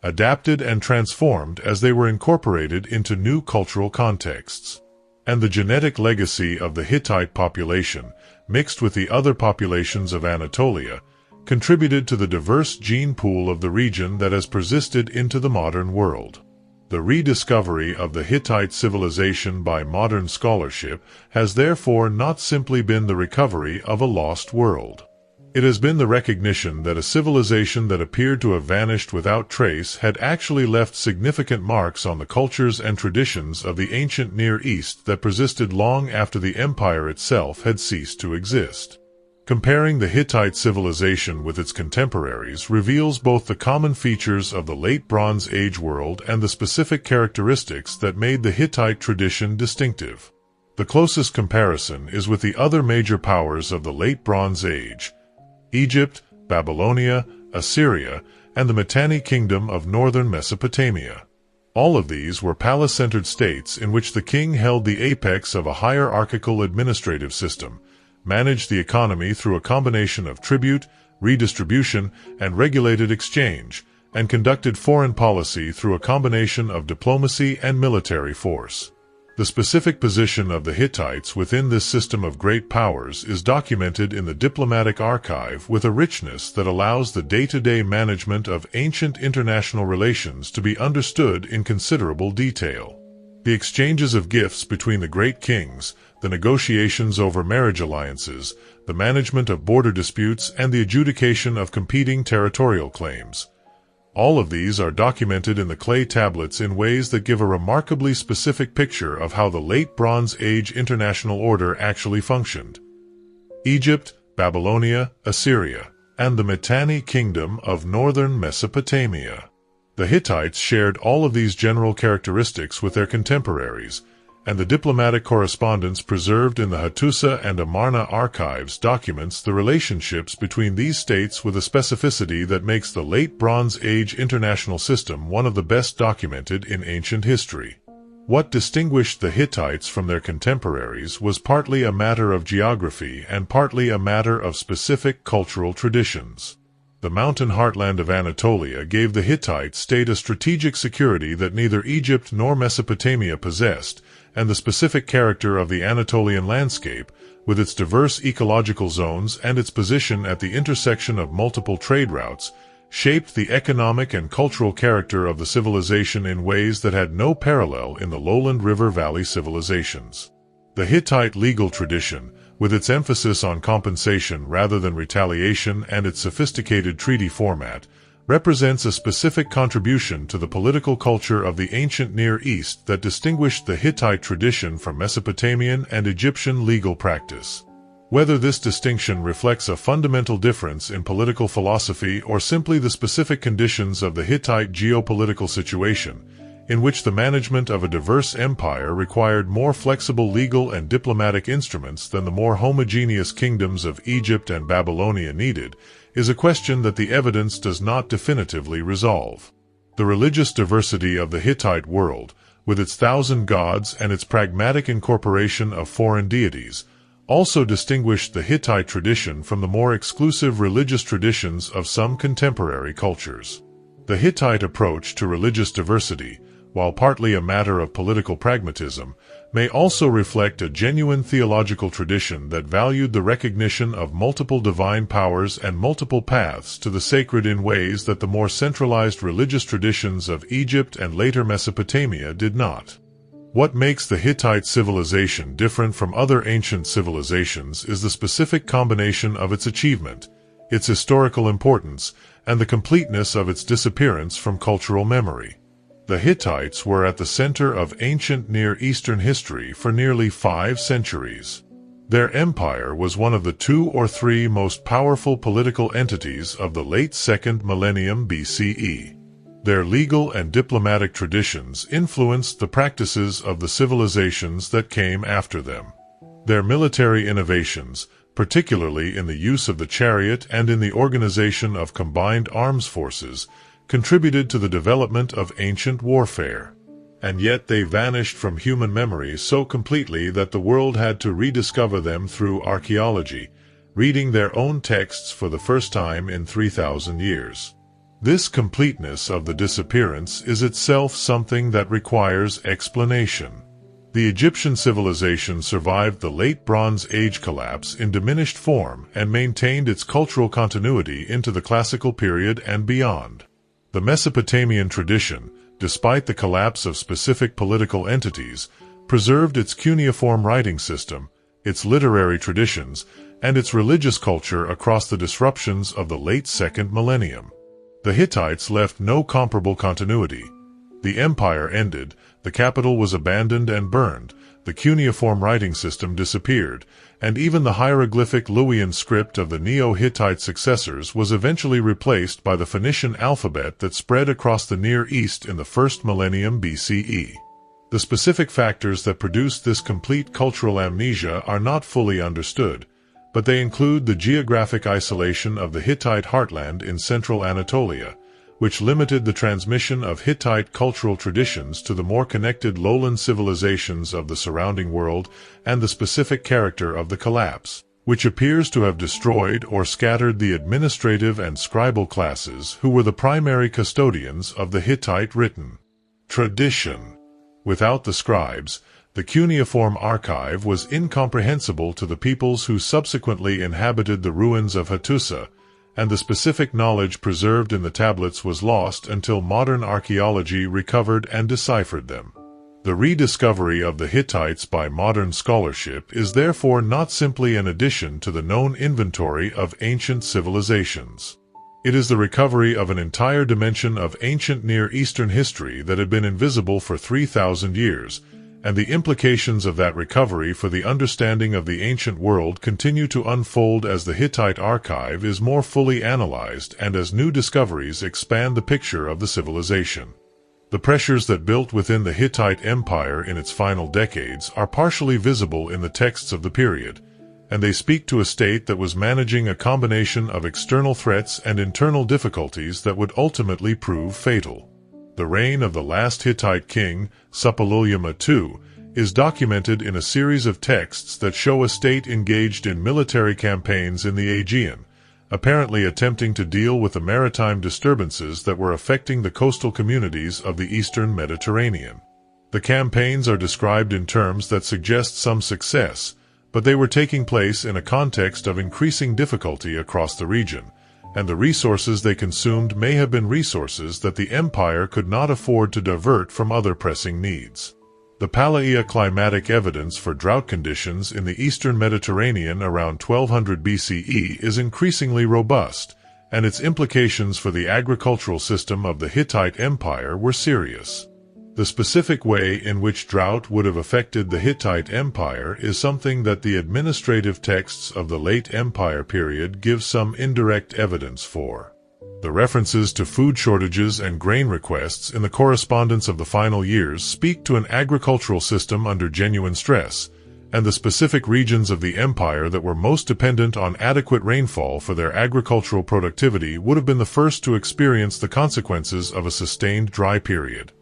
adapted and transformed as they were incorporated into new cultural contexts. And the genetic legacy of the Hittite population, mixed with the other populations of Anatolia, contributed to the diverse gene pool of the region that has persisted into the modern world. The rediscovery of the Hittite civilization by modern scholarship has therefore not simply been the recovery of a lost world. It has been the recognition that a civilization that appeared to have vanished without trace had actually left significant marks on the cultures and traditions of the ancient Near East that persisted long after the empire itself had ceased to exist. Comparing the Hittite civilization with its contemporaries reveals both the common features of the Late Bronze Age world and the specific characteristics that made the Hittite tradition distinctive. The closest comparison is with the other major powers of the Late Bronze Age: Egypt, Babylonia, Assyria, and the Mitanni kingdom of northern Mesopotamia. All of these were palace-centered states in which the king held the apex of a hierarchical administrative system, managed the economy through a combination of tribute, redistribution, and regulated exchange, and conducted foreign policy through a combination of diplomacy and military force. The specific position of the Hittites within this system of great powers is documented in the diplomatic archive with a richness that allows the day-to-day management of ancient international relations to be understood in considerable detail. The exchanges of gifts between the great kings, the negotiations over marriage alliances, the management of border disputes, and the adjudication of competing territorial claims. All of these are documented in the clay tablets in ways that give a remarkably specific picture of how the Late Bronze Age international order actually functioned. Egypt, Babylonia, Assyria, and the Mitanni kingdom of northern Mesopotamia. The Hittites shared all of these general characteristics with their contemporaries, and the diplomatic correspondence preserved in the Hattusa and Amarna archives documents the relationships between these states with a specificity that makes the Late Bronze Age international system one of the best documented in ancient history. What distinguished the Hittites from their contemporaries was partly a matter of geography and partly a matter of specific cultural traditions. The mountain heartland of Anatolia gave the Hittite state a strategic security that neither Egypt nor Mesopotamia possessed, and the specific character of the Anatolian landscape, with its diverse ecological zones and its position at the intersection of multiple trade routes, shaped the economic and cultural character of the civilization in ways that had no parallel in the lowland river valley civilizations. The Hittite legal tradition, with its emphasis on compensation rather than retaliation and its sophisticated treaty format, represents a specific contribution to the political culture of the ancient Near East that distinguished the Hittite tradition from Mesopotamian and Egyptian legal practice. Whether this distinction reflects a fundamental difference in political philosophy or simply the specific conditions of the Hittite geopolitical situation, in which the management of a diverse empire required more flexible legal and diplomatic instruments than the more homogeneous kingdoms of Egypt and Babylonia needed, is a question that the evidence does not definitively resolve. The religious diversity of the Hittite world, with its 1,000 gods and its pragmatic incorporation of foreign deities, also distinguished the Hittite tradition from the more exclusive religious traditions of some contemporary cultures. The Hittite approach to religious diversity, while partly a matter of political pragmatism, may also reflect a genuine theological tradition that valued the recognition of multiple divine powers and multiple paths to the sacred in ways that the more centralized religious traditions of Egypt and later Mesopotamia did not. What makes the Hittite civilization different from other ancient civilizations is the specific combination of its achievement, its historical importance, and the completeness of its disappearance from cultural memory. The Hittites were at the center of ancient Near Eastern history for nearly 5 centuries. Their empire was one of the 2 or 3 most powerful political entities of the late 2nd millennium BCE. Their legal and diplomatic traditions influenced the practices of the civilizations that came after them. Their military innovations, particularly in the use of the chariot and in the organization of combined arms forces, contributed to the development of ancient warfare. And yet they vanished from human memory so completely that the world had to rediscover them through archaeology, reading their own texts for the first time in 3,000 years. This completeness of the disappearance is itself something that requires explanation. The Egyptian civilization survived the Late Bronze Age collapse in diminished form and maintained its cultural continuity into the classical period and beyond. The Mesopotamian tradition, despite the collapse of specific political entities, preserved its cuneiform writing system, its literary traditions, and its religious culture across the disruptions of the late 2nd millennium. The Hittites left no comparable continuity. The empire ended, the capital was abandoned and burned, the cuneiform writing system disappeared, and even the hieroglyphic Luwian script of the Neo-Hittite successors was eventually replaced by the Phoenician alphabet that spread across the Near East in the 1st millennium BCE. The specific factors that produced this complete cultural amnesia are not fully understood, but they include the geographic isolation of the Hittite heartland in central Anatolia, which limited the transmission of Hittite cultural traditions to the more connected lowland civilizations of the surrounding world, and the specific character of the collapse, which appears to have destroyed or scattered the administrative and scribal classes who were the primary custodians of the Hittite written tradition. Without the scribes, the cuneiform archive was incomprehensible to the peoples who subsequently inhabited the ruins of Hattusa, and the specific knowledge preserved in the tablets was lost until modern archaeology recovered and deciphered them. The rediscovery of the Hittites by modern scholarship is therefore not simply an addition to the known inventory of ancient civilizations. It is the recovery of an entire dimension of ancient Near Eastern history that had been invisible for 3,000 years, and the implications of that recovery for the understanding of the ancient world continue to unfold as the Hittite archive is more fully analyzed and as new discoveries expand the picture of the civilization. The pressures that built within the Hittite Empire in its final decades are partially visible in the texts of the period, and they speak to a state that was managing a combination of external threats and internal difficulties that would ultimately prove fatal. The reign of the last Hittite king, Superpower II, is documented in a series of texts that show a state engaged in military campaigns in the Aegean, apparently attempting to deal with the maritime disturbances that were affecting the coastal communities of the eastern Mediterranean. The campaigns are described in terms that suggest some success, but they were taking place in a context of increasing difficulty across the region, and the resources they consumed may have been resources that the empire could not afford to divert from other pressing needs. The paleoclimatic evidence for drought conditions in the eastern Mediterranean around 1200 BCE is increasingly robust, and its implications for the agricultural system of the Hittite Empire were serious. The specific way in which drought would have affected the Hittite Empire is something that the administrative texts of the late Empire period give some indirect evidence for. The references to food shortages and grain requests in the correspondence of the final years speak to an agricultural system under genuine stress, and the specific regions of the empire that were most dependent on adequate rainfall for their agricultural productivity would have been the first to experience the consequences of a sustained dry period.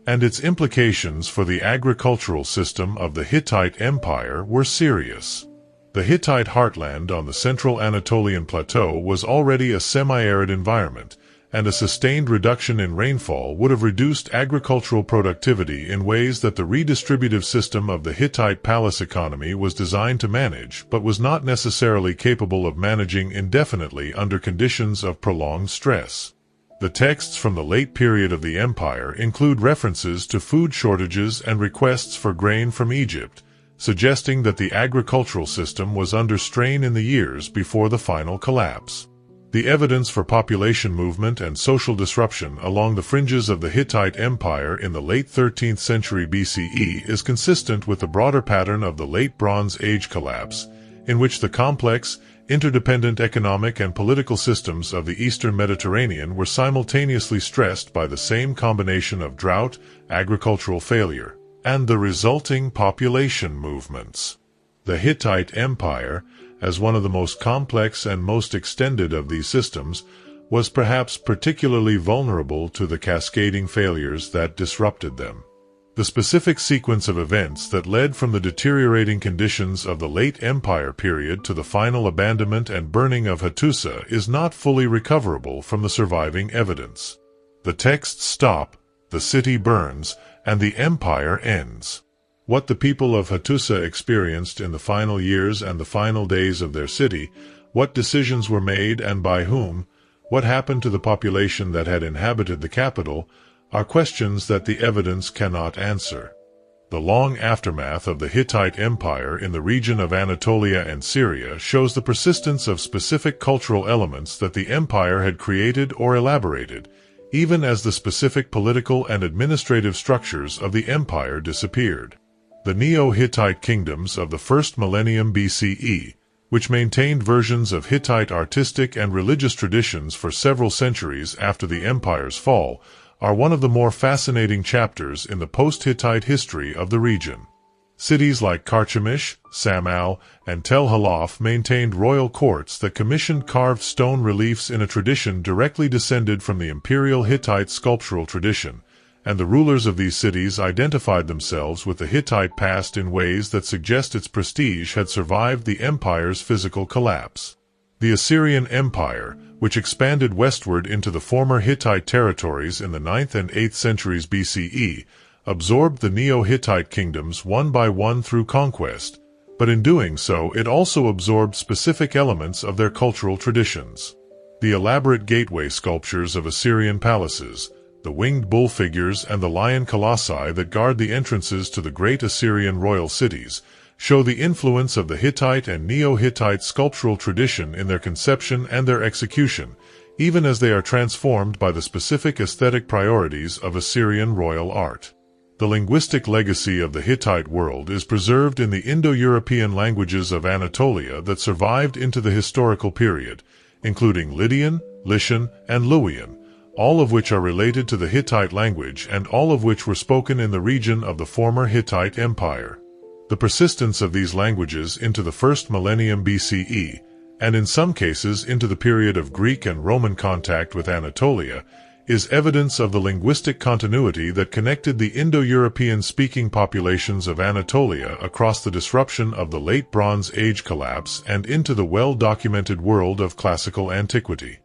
And its implications for the agricultural system of the Hittite Empire were serious. The Hittite heartland on the central Anatolian plateau was already a semi-arid environment, and a sustained reduction in rainfall would have reduced agricultural productivity in ways that the redistributive system of the Hittite palace economy was designed to manage, but was not necessarily capable of managing indefinitely under conditions of prolonged stress. The texts from the late period of the empire include references to food shortages and requests for grain from Egypt, suggesting that the agricultural system was under strain in the years before the final collapse. The evidence for population movement and social disruption along the fringes of the Hittite Empire in the late 13th century BCE is consistent with the broader pattern of the Late Bronze Age collapse, in which the complex, interdependent economic and political systems of the Eastern Mediterranean were simultaneously stressed by the same combination of drought, agricultural failure, and the resulting population movements. The Hittite Empire, as one of the most complex and most extended of these systems, was perhaps particularly vulnerable to the cascading failures that disrupted them. The specific sequence of events that led from the deteriorating conditions of the late Empire period to the final abandonment and burning of Hattusa is not fully recoverable from the surviving evidence. The texts stop, the city burns, and the empire ends. What the people of Hattusa experienced in the final years and the final days of their city, what decisions were made and by whom, what happened to the population that had inhabited the capital, are questions that the evidence cannot answer. The long aftermath of the Hittite Empire in the region of Anatolia and Syria shows the persistence of specific cultural elements that the empire had created or elaborated, even as the specific political and administrative structures of the empire disappeared. The Neo-Hittite kingdoms of the first millennium BCE, which maintained versions of Hittite artistic and religious traditions for several centuries after the empire's fall, are one of the more fascinating chapters in the post-Hittite history of the region. Cities like Carchemish, Samal, and Tel Halaf maintained royal courts that commissioned carved stone reliefs in a tradition directly descended from the imperial Hittite sculptural tradition, and the rulers of these cities identified themselves with the Hittite past in ways that suggest its prestige had survived the empire's physical collapse. The Assyrian Empire, which expanded westward into the former Hittite territories in the 9th and 8th centuries BCE, absorbed the Neo-Hittite kingdoms one by one through conquest, but in doing so it also absorbed specific elements of their cultural traditions. The elaborate gateway sculptures of Assyrian palaces, the winged bull figures and the lion colossi that guard the entrances to the great Assyrian royal cities, show the influence of the Hittite and Neo-Hittite sculptural tradition in their conception and their execution, even as they are transformed by the specific aesthetic priorities of Assyrian royal art. The linguistic legacy of the Hittite world is preserved in the Indo-European languages of Anatolia that survived into the historical period, including Lydian, Lycian, and Luwian, all of which are related to the Hittite language and all of which were spoken in the region of the former Hittite Empire. The persistence of these languages into the first millennium BCE, and in some cases into the period of Greek and Roman contact with Anatolia, is evidence of the linguistic continuity that connected the Indo-European speaking populations of Anatolia across the disruption of the Late Bronze Age collapse and into the well-documented world of classical antiquity.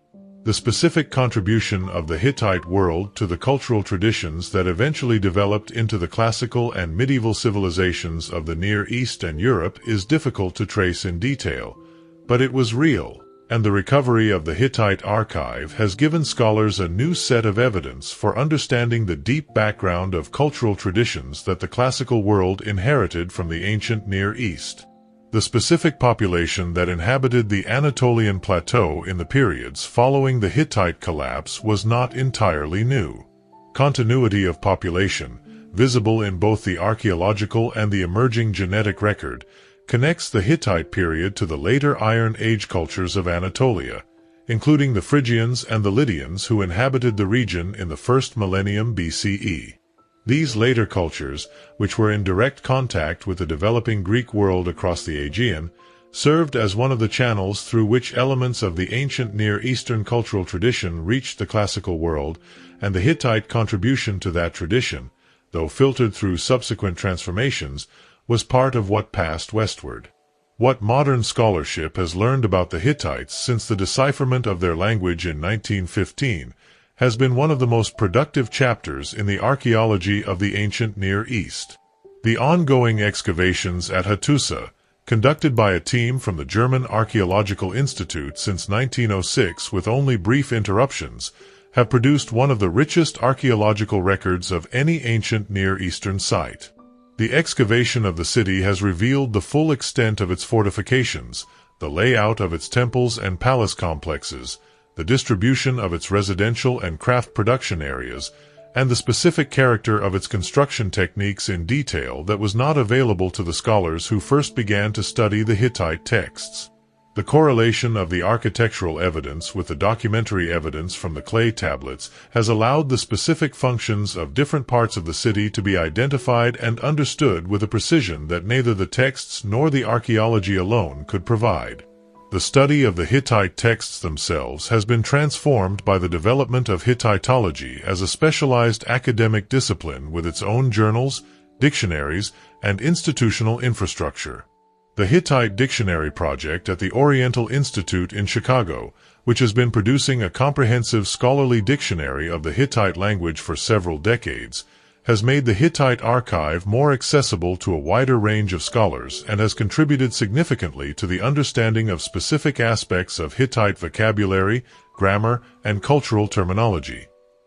The specific contribution of the Hittite world to the cultural traditions that eventually developed into the classical and medieval civilizations of the Near East and Europe is difficult to trace in detail, but it was real, and the recovery of the Hittite archive has given scholars a new set of evidence for understanding the deep background of cultural traditions that the classical world inherited from the ancient Near East. The specific population that inhabited the Anatolian plateau in the periods following the Hittite collapse was not entirely new. Continuity of population, visible in both the archaeological and the emerging genetic record, connects the Hittite period to the later Iron Age cultures of Anatolia, including the Phrygians and the Lydians who inhabited the region in the first millennium BCE. These later cultures, which were in direct contact with the developing Greek world across the Aegean, served as one of the channels through which elements of the ancient Near Eastern cultural tradition reached the classical world, and the Hittite contribution to that tradition, though filtered through subsequent transformations, was part of what passed westward. What modern scholarship has learned about the Hittites since the decipherment of their language in 1915 has been one of the most productive chapters in the archaeology of the ancient Near East. The ongoing excavations at Hattusa, conducted by a team from the German Archaeological Institute since 1906 with only brief interruptions, have produced one of the richest archaeological records of any ancient Near Eastern site. The excavation of the city has revealed the full extent of its fortifications, the layout of its temples and palace complexes, the distribution of its residential and craft production areas, and the specific character of its construction techniques in detail that was not available to the scholars who first began to study the Hittite texts. The correlation of the architectural evidence with the documentary evidence from the clay tablets has allowed the specific functions of different parts of the city to be identified and understood with a precision that neither the texts nor the archaeology alone could provide. The study of the Hittite texts themselves has been transformed by the development of Hittitology as a specialized academic discipline with its own journals, dictionaries, and institutional infrastructure. The Hittite Dictionary Project at the Oriental Institute in Chicago, which has been producing a comprehensive scholarly dictionary of the Hittite language for several decades, has made the Hittite archive more accessible to a wider range of scholars and has contributed significantly to the understanding of specific aspects of Hittite vocabulary, grammar, and cultural terminology.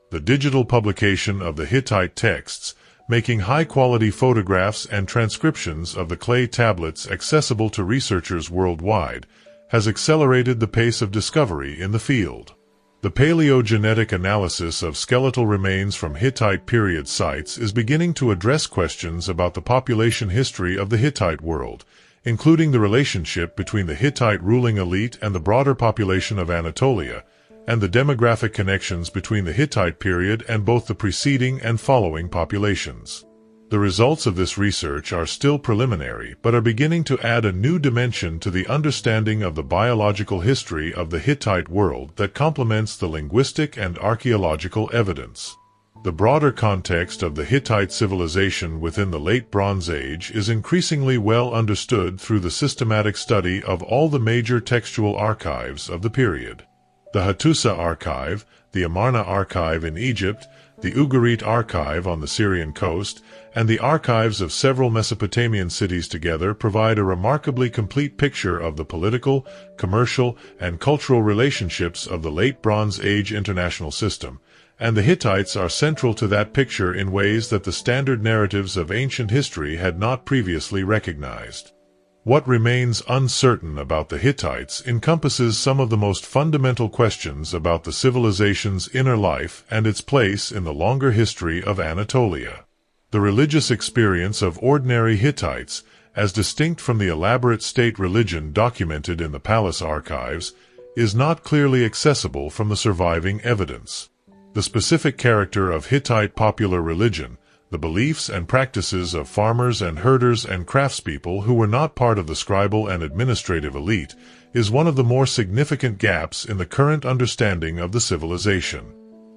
The digital publication of the Hittite texts, making high-quality photographs and transcriptions of the clay tablets accessible to researchers worldwide, has accelerated the pace of discovery in the field. The paleogenetic analysis of skeletal remains from Hittite period sites is beginning to address questions about the population history of the Hittite world, including the relationship between the Hittite ruling elite and the broader population of Anatolia, and the demographic connections between the Hittite period and both the preceding and following populations. The results of this research are still preliminary, but are beginning to add a new dimension to the understanding of the biological history of the Hittite world that complements the linguistic and archaeological evidence. The broader context of the Hittite civilization within the Late Bronze Age is increasingly well understood through the systematic study of all the major textual archives of the period. The Hattusa archive, the Amarna archive in Egypt, the Ugarit archive on the Syrian coast, and the archives of several Mesopotamian cities together provide a remarkably complete picture of the political, commercial, and cultural relationships of the Late Bronze Age international system, and the Hittites are central to that picture in ways that the standard narratives of ancient history had not previously recognized. What remains uncertain about the Hittites encompasses some of the most fundamental questions about the civilization's inner life and its place in the longer history of Anatolia. The religious experience of ordinary Hittites, as distinct from the elaborate state religion documented in the palace archives, is not clearly accessible from the surviving evidence. The specific character of Hittite popular religion, the beliefs and practices of farmers and herders and craftspeople who were not part of the scribal and administrative elite, is one of the more significant gaps in the current understanding of the civilization.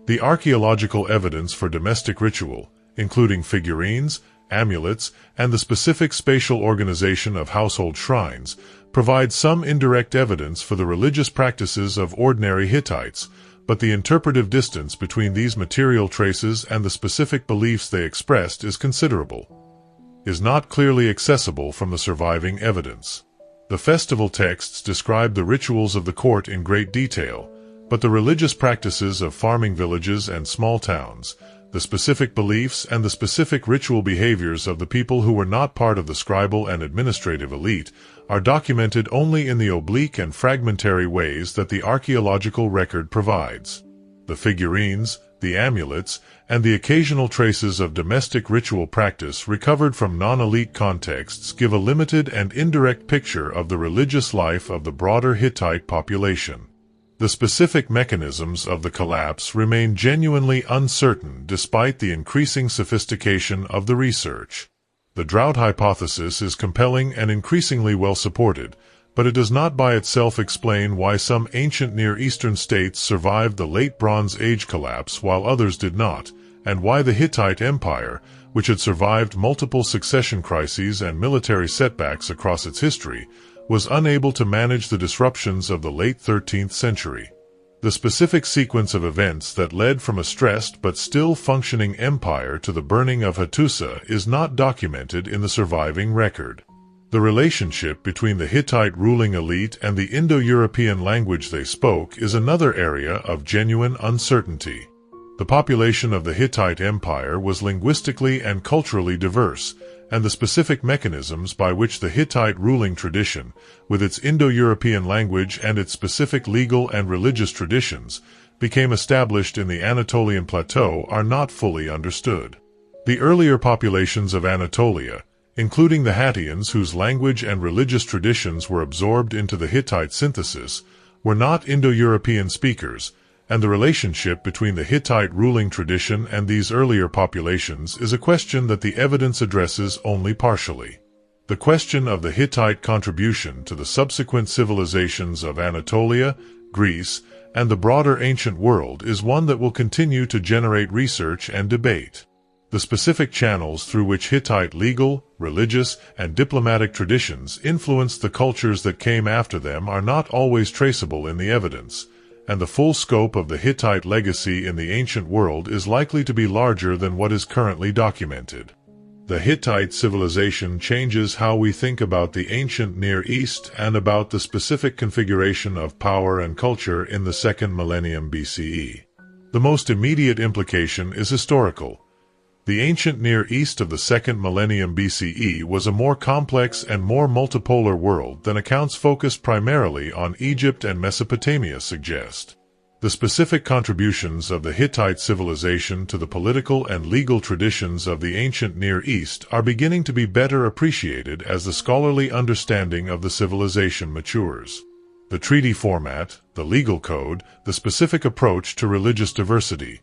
The archaeological evidence for domestic ritual, including figurines, amulets, and the specific spatial organization of household shrines, provides some indirect evidence for the religious practices of ordinary Hittites, but the interpretive distance between these material traces and the specific beliefs they expressed is considerable. Is not clearly accessible from the surviving evidence. The festival texts describe the rituals of the court in great detail, but the religious practices of farming villages and small towns, the specific beliefs and the specific ritual behaviors of the people who were not part of the scribal and administrative elite, are documented only in the oblique and fragmentary ways that the archaeological record provides. The figurines, the amulets, and the occasional traces of domestic ritual practice recovered from non-elite contexts give a limited and indirect picture of the religious life of the broader Hittite population. The specific mechanisms of the collapse remain genuinely uncertain despite the increasing sophistication of the research. The drought hypothesis is compelling and increasingly well supported, but it does not by itself explain why some ancient Near Eastern states survived the Late Bronze Age collapse while others did not, and why the Hittite Empire, which had survived multiple succession crises and military setbacks across its history, was unable to manage the disruptions of the late 13th century. The specific sequence of events that led from a stressed but still functioning empire to the burning of Hattusa is not documented in the surviving record. The relationship between the Hittite ruling elite and the Indo-European language they spoke is another area of genuine uncertainty. The population of the Hittite Empire was linguistically and culturally diverse, and the specific mechanisms by which the Hittite ruling tradition, with its Indo-European language and its specific legal and religious traditions, became established in the Anatolian plateau are not fully understood. The earlier populations of Anatolia, including the Hattians whose language and religious traditions were absorbed into the Hittite synthesis, were not Indo-European speakers, and the relationship between the Hittite ruling tradition and these earlier populations is a question that the evidence addresses only partially. The question of the Hittite contribution to the subsequent civilizations of Anatolia, Greece, and the broader ancient world is one that will continue to generate research and debate. The specific channels through which Hittite legal, religious, and diplomatic traditions influenced the cultures that came after them are not always traceable in the evidence, and the full scope of the Hittite legacy in the ancient world is likely to be larger than what is currently documented. The Hittite civilization changes how we think about the ancient Near East and about the specific configuration of power and culture in the second millennium BCE. The most immediate implication is historical. The ancient Near East of the second millennium BCE was a more complex and more multipolar world than accounts focused primarily on Egypt and Mesopotamia suggest. The specific contributions of the Hittite civilization to the political and legal traditions of the ancient Near East are beginning to be better appreciated as the scholarly understanding of the civilization matures. The treaty format, the legal code, the specific approach to religious diversity.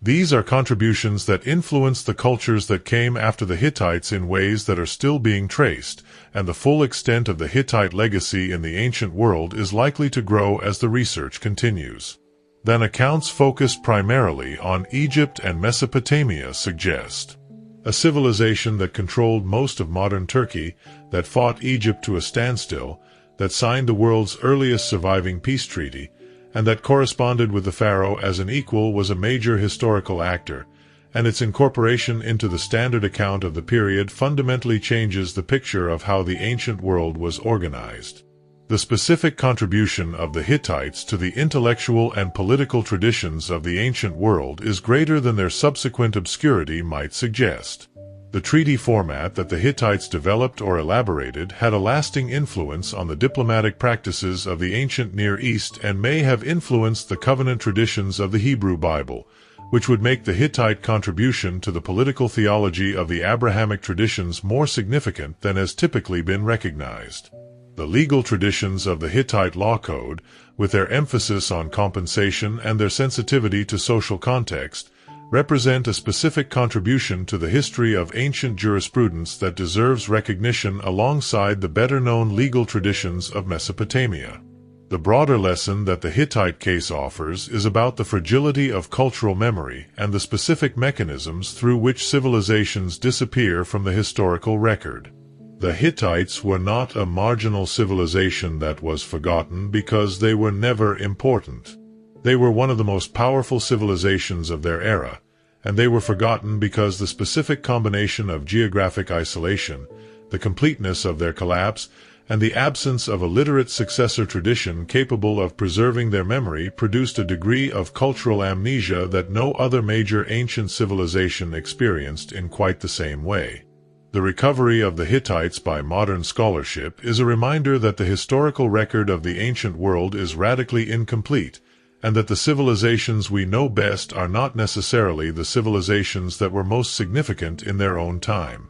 These are contributions that influence the cultures that came after the Hittites in ways that are still being traced, and the full extent of the Hittite legacy in the ancient world is likely to grow as the research continues. Then accounts focused primarily on Egypt and Mesopotamia suggest. A civilization that controlled most of modern Turkey, that fought Egypt to a standstill, that signed the world's earliest surviving peace treaty, and that corresponded with the pharaoh as an equal was a major historical actor, and its incorporation into the standard account of the period fundamentally changes the picture of how the ancient world was organized. The specific contribution of the Hittites to the intellectual and political traditions of the ancient world is greater than their subsequent obscurity might suggest. The treaty format that the Hittites developed or elaborated had a lasting influence on the diplomatic practices of the ancient Near East and may have influenced the covenant traditions of the Hebrew Bible, which would make the Hittite contribution to the political theology of the Abrahamic traditions more significant than has typically been recognized. The legal traditions of the Hittite law code, with their emphasis on compensation and their sensitivity to social context, represent a specific contribution to the history of ancient jurisprudence that deserves recognition alongside the better-known legal traditions of Mesopotamia. The broader lesson that the Hittite case offers is about the fragility of cultural memory and the specific mechanisms through which civilizations disappear from the historical record. The Hittites were not a marginal civilization that was forgotten because they were never important. They were one of the most powerful civilizations of their era, and they were forgotten because the specific combination of geographic isolation, the completeness of their collapse, and the absence of a literate successor tradition capable of preserving their memory produced a degree of cultural amnesia that no other major ancient civilization experienced in quite the same way. The recovery of the Hittites by modern scholarship is a reminder that the historical record of the ancient world is radically incomplete, and that the civilizations we know best are not necessarily the civilizations that were most significant in their own time.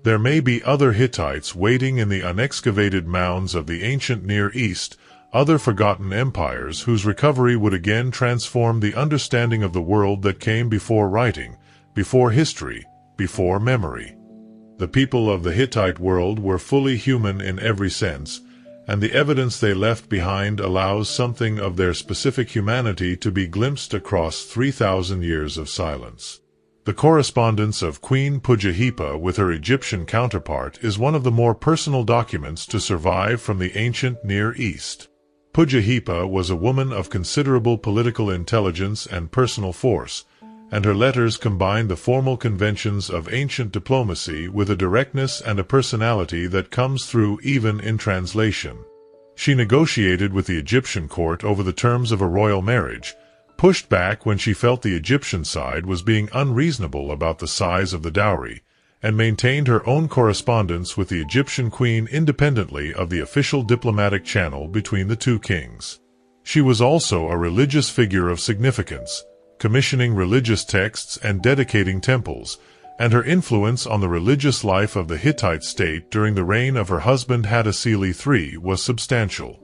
There may be other Hittites waiting in the unexcavated mounds of the ancient Near East, other forgotten empires whose recovery would again transform the understanding of the world that came before writing, before history, before memory. The people of the Hittite world were fully human in every sense, and the evidence they left behind allows something of their specific humanity to be glimpsed across 3,000 years of silence. The correspondence of Queen Pujahipa with her Egyptian counterpart is one of the more personal documents to survive from the ancient Near East. Pujahipa was a woman of considerable political intelligence and personal force, and her letters combined the formal conventions of ancient diplomacy with a directness and a personality that comes through even in translation. She negotiated with the Egyptian court over the terms of a royal marriage, pushed back when she felt the Egyptian side was being unreasonable about the size of the dowry, and maintained her own correspondence with the Egyptian queen independently of the official diplomatic channel between the two kings. She was also a religious figure of significance, commissioning religious texts and dedicating temples, and her influence on the religious life of the Hittite state during the reign of her husband Hattusa III was substantial.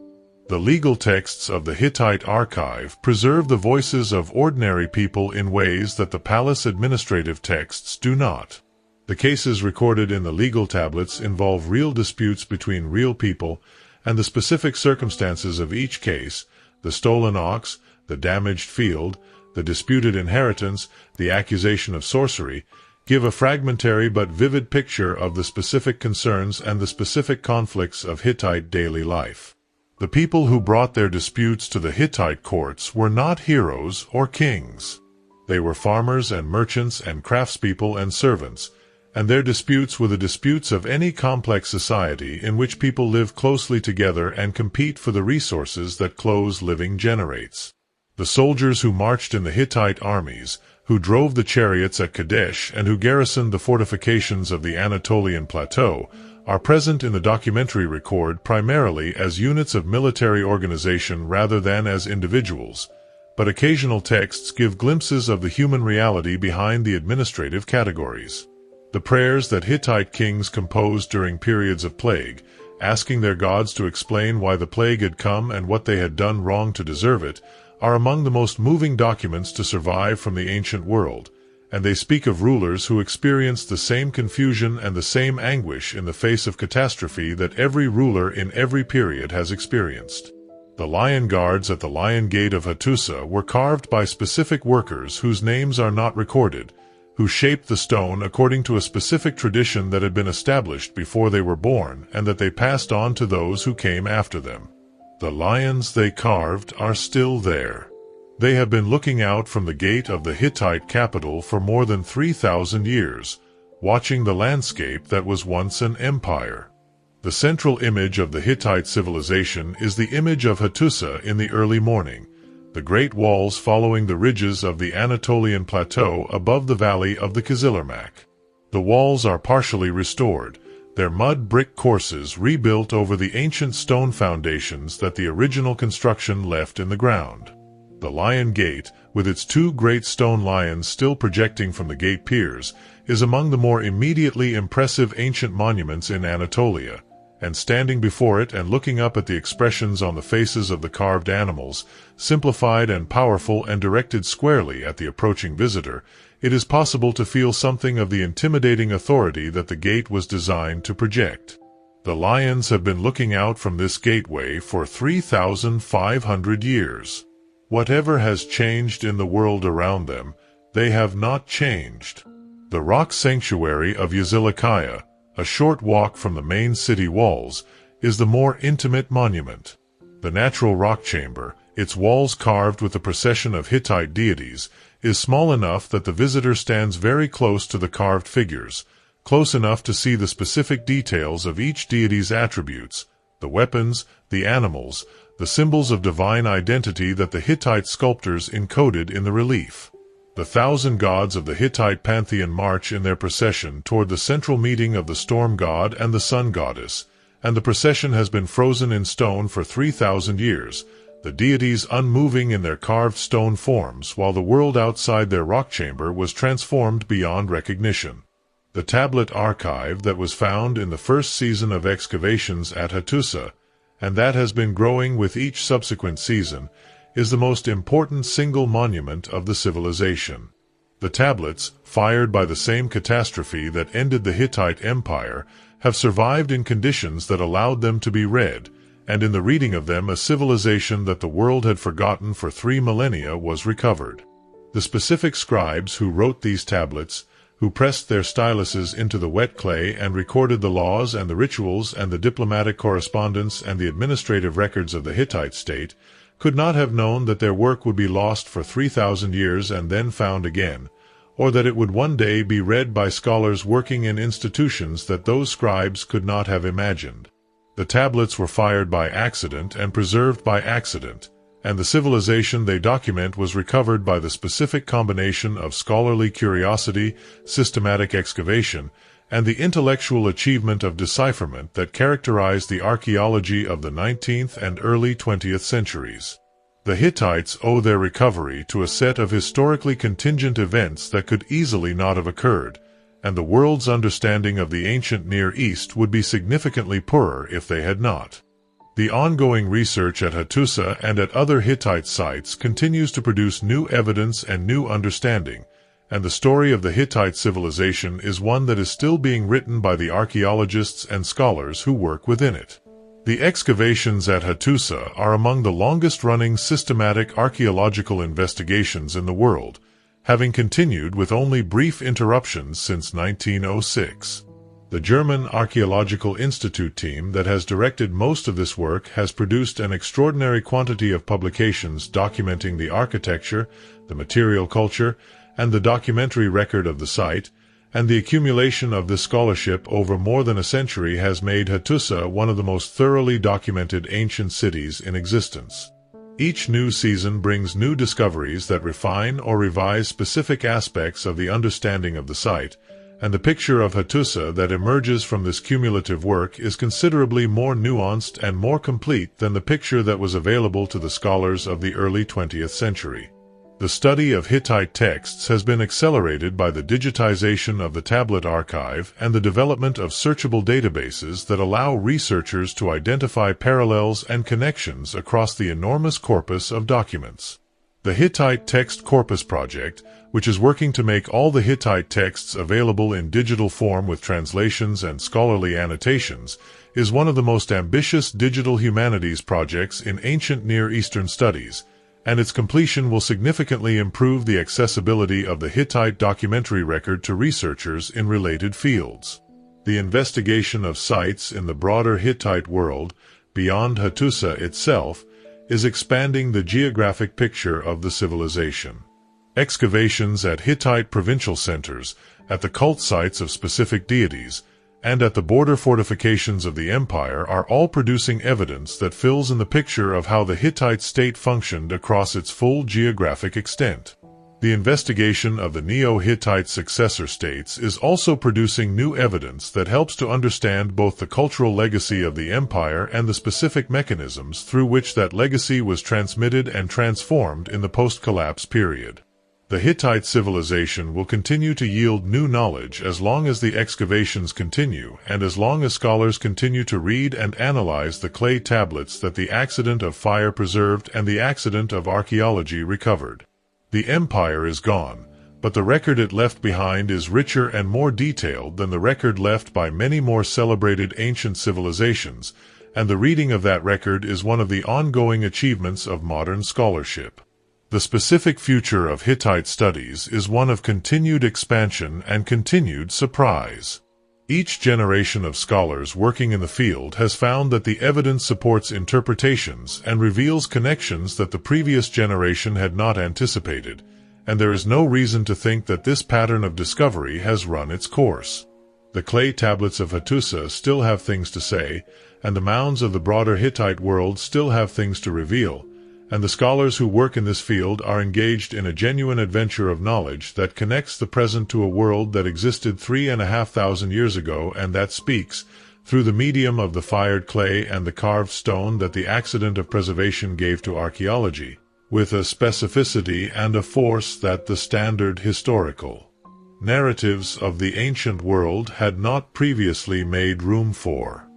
The legal texts of the Hittite archive preserve the voices of ordinary people in ways that the palace administrative texts do not. The cases recorded in the legal tablets involve real disputes between real people, and the specific circumstances of each case, the stolen ox, the damaged field, the disputed inheritance, the accusation of sorcery, give a fragmentary but vivid picture of the specific concerns and the specific conflicts of Hittite daily life. The people who brought their disputes to the Hittite courts were not heroes or kings. They were farmers and merchants and craftspeople and servants, and their disputes were the disputes of any complex society in which people live closely together and compete for the resources that close living generates. The soldiers who marched in the Hittite armies, who drove the chariots at Kadesh and who garrisoned the fortifications of the Anatolian plateau, are present in the documentary record primarily as units of military organization rather than as individuals, but occasional texts give glimpses of the human reality behind the administrative categories. The prayers that Hittite kings composed during periods of plague, asking their gods to explain why the plague had come and what they had done wrong to deserve it, are among the most moving documents to survive from the ancient world, and they speak of rulers who experienced the same confusion and the same anguish in the face of catastrophe that every ruler in every period has experienced. The lion guards at the Lion Gate of Hattusa were carved by specific workers whose names are not recorded, who shaped the stone according to a specific tradition that had been established before they were born and that they passed on to those who came after them. The lions they carved are still there. They have been looking out from the gate of the Hittite capital for more than 3,000 years, watching the landscape that was once an empire. The central image of the Hittite civilization is the image of Hattusa in the early morning, the great walls following the ridges of the Anatolian plateau above the valley of the Kizilirmak. The walls are partially restored, their mud brick courses rebuilt over the ancient stone foundations that the original construction left in the ground. The Lion Gate, with its two great stone lions still projecting from the gate piers, is among the more immediately impressive ancient monuments in Anatolia, and standing before it and looking up at the expressions on the faces of the carved animals, simplified and powerful and directed squarely at the approaching visitor, it is possible to feel something of the intimidating authority that the gate was designed to project. The lions have been looking out from this gateway for 3,500 years. Whatever has changed in the world around them, they have not changed. The rock sanctuary of Yazilikaya, a short walk from the main city walls, is the more intimate monument. The natural rock chamber, its walls carved with a procession of Hittite deities, is small enough that the visitor stands very close to the carved figures, close enough to see the specific details of each deity's attributes, the weapons, the animals, the symbols of divine identity that the Hittite sculptors encoded in the relief. The 1,000 gods of the Hittite pantheon march in their procession toward the central meeting of the storm god and the sun goddess, and the procession has been frozen in stone for 3,000 years, the deities unmoving in their carved stone forms while the world outside their rock chamber was transformed beyond recognition. The tablet archive that was found in the first season of excavations at Hattusa, and that has been growing with each subsequent season, is the most important single monument of the civilization. The tablets, fired by the same catastrophe that ended the Hittite Empire, have survived in conditions that allowed them to be read, and in the reading of them a civilization that the world had forgotten for 3 millennia was recovered. The specific scribes who wrote these tablets, who pressed their styluses into the wet clay and recorded the laws and the rituals and the diplomatic correspondence and the administrative records of the Hittite state, could not have known that their work would be lost for 3,000 years and then found again, or that it would one day be read by scholars working in institutions that those scribes could not have imagined. The tablets were fired by accident and preserved by accident, and the civilization they document was recovered by the specific combination of scholarly curiosity, systematic excavation, and the intellectual achievement of decipherment that characterized the archaeology of the 19th and early 20th centuries. The Hittites owe their recovery to a set of historically contingent events that could easily not have occurred, and the world's understanding of the ancient Near East would be significantly poorer if they had not. The ongoing research at Hattusa and at other Hittite sites continues to produce new evidence and new understanding, and the story of the Hittite civilization is one that is still being written by the archaeologists and scholars who work within it. The excavations at Hattusa are among the longest-running systematic archaeological investigations in the world, having continued with only brief interruptions since 1906. The German Archaeological Institute team that has directed most of this work has produced an extraordinary quantity of publications documenting the architecture, the material culture, and the documentary record of the site, and the accumulation of this scholarship over more than a century has made Hattusa one of the most thoroughly documented ancient cities in existence. Each new season brings new discoveries that refine or revise specific aspects of the understanding of the site, and the picture of Hattusa that emerges from this cumulative work is considerably more nuanced and more complete than the picture that was available to the scholars of the early 20th century. The study of Hittite texts has been accelerated by the digitization of the tablet archive and the development of searchable databases that allow researchers to identify parallels and connections across the enormous corpus of documents. The Hittite Text Corpus Project, which is working to make all the Hittite texts available in digital form with translations and scholarly annotations, is one of the most ambitious digital humanities projects in ancient Near Eastern studies, and its completion will significantly improve the accessibility of the Hittite documentary record to researchers in related fields. The investigation of sites in the broader Hittite world, beyond Hattusa itself, is expanding the geographic picture of the civilization. Excavations at Hittite provincial centers, at the cult sites of specific deities, and at the border fortifications of the empire are all producing evidence that fills in the picture of how the Hittite state functioned across its full geographic extent. The investigation of the Neo-Hittite successor states is also producing new evidence that helps to understand both the cultural legacy of the empire and the specific mechanisms through which that legacy was transmitted and transformed in the post-collapse period. The Hittite civilization will continue to yield new knowledge as long as the excavations continue and as long as scholars continue to read and analyze the clay tablets that the accident of fire preserved and the accident of archaeology recovered. The empire is gone, but the record it left behind is richer and more detailed than the record left by many more celebrated ancient civilizations, and the reading of that record is one of the ongoing achievements of modern scholarship. The specific future of Hittite studies is one of continued expansion and continued surprise. Each generation of scholars working in the field has found that the evidence supports interpretations and reveals connections that the previous generation had not anticipated, and there is no reason to think that this pattern of discovery has run its course. The clay tablets of Hattusa still have things to say, and the mounds of the broader Hittite world still have things to reveal, and the scholars who work in this field are engaged in a genuine adventure of knowledge that connects the present to a world that existed 3,500 years ago and that speaks, through the medium of the fired clay and the carved stone that the accident of preservation gave to archaeology, with a specificity and a force that the standard historical narratives of the ancient world had not previously made room for.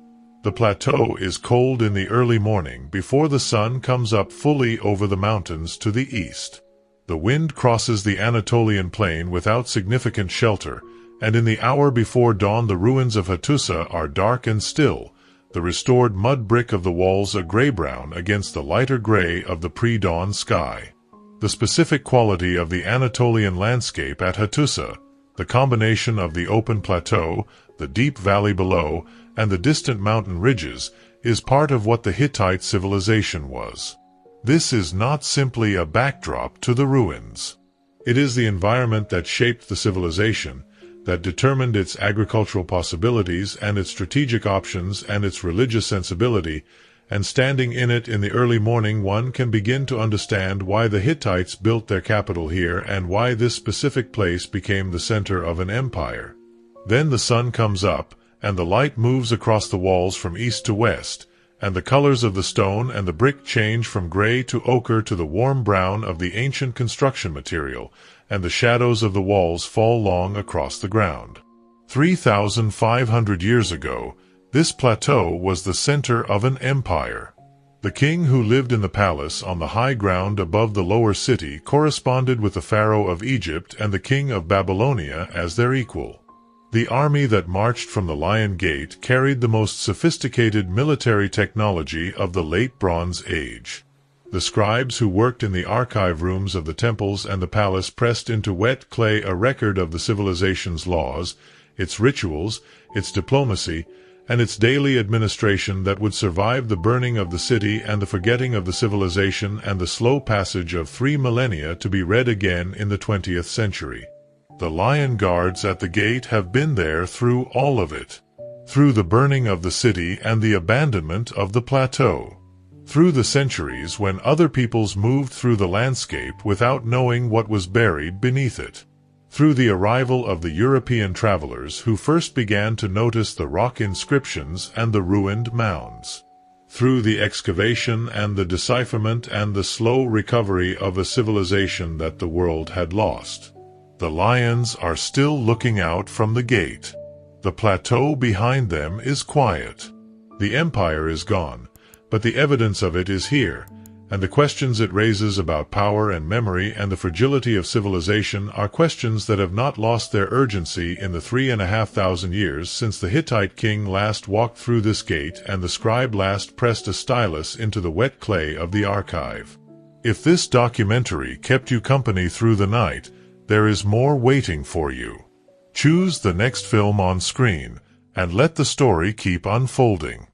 The plateau is cold in the early morning before the sun comes up fully over the mountains to the east. The wind crosses the Anatolian plain without significant shelter, and in the hour before dawn the ruins of Hattusa are dark and still, the restored mud brick of the walls a gray-brown against the lighter gray of the pre-dawn sky. The specific quality of the Anatolian landscape at Hattusa, the combination of the open plateau, the deep valley below, and the distant mountain ridges, is part of what the Hittite civilization was. This is not simply a backdrop to the ruins. It is the environment that shaped the civilization, that determined its agricultural possibilities and its strategic options and its religious sensibility, and standing in it in the early morning one can begin to understand why the Hittites built their capital here and why this specific place became the center of an empire. Then the sun comes up, and the light moves across the walls from east to west, and the colors of the stone and the brick change from gray to ochre to the warm brown of the ancient construction material, and the shadows of the walls fall long across the ground. 3,500 years ago, this plateau was the center of an empire. The king who lived in the palace on the high ground above the lower city corresponded with the pharaoh of Egypt and the king of Babylonia as their equal. The army that marched from the Lion Gate carried the most sophisticated military technology of the Late Bronze Age. The scribes who worked in the archive rooms of the temples and the palace pressed into wet clay a record of the civilization's laws, its rituals, its diplomacy, and its daily administration that would survive the burning of the city and the forgetting of the civilization and the slow passage of 3 millennia to be read again in the 20th century. The lion guards at the gate have been there through all of it. Through the burning of the city and the abandonment of the plateau. Through the centuries when other peoples moved through the landscape without knowing what was buried beneath it. Through the arrival of the European travelers who first began to notice the rock inscriptions and the ruined mounds. Through the excavation and the decipherment and the slow recovery of a civilization that the world had lost. The lions are still looking out from the gate. The plateau behind them is quiet. The empire is gone, but the evidence of it is here, and the questions it raises about power and memory and the fragility of civilization are questions that have not lost their urgency in the 3,500 years since the Hittite king last walked through this gate and the scribe last pressed a stylus into the wet clay of the archive. If this documentary kept you company through the night, there is more waiting for you. Choose the next film on screen, and let the story keep unfolding.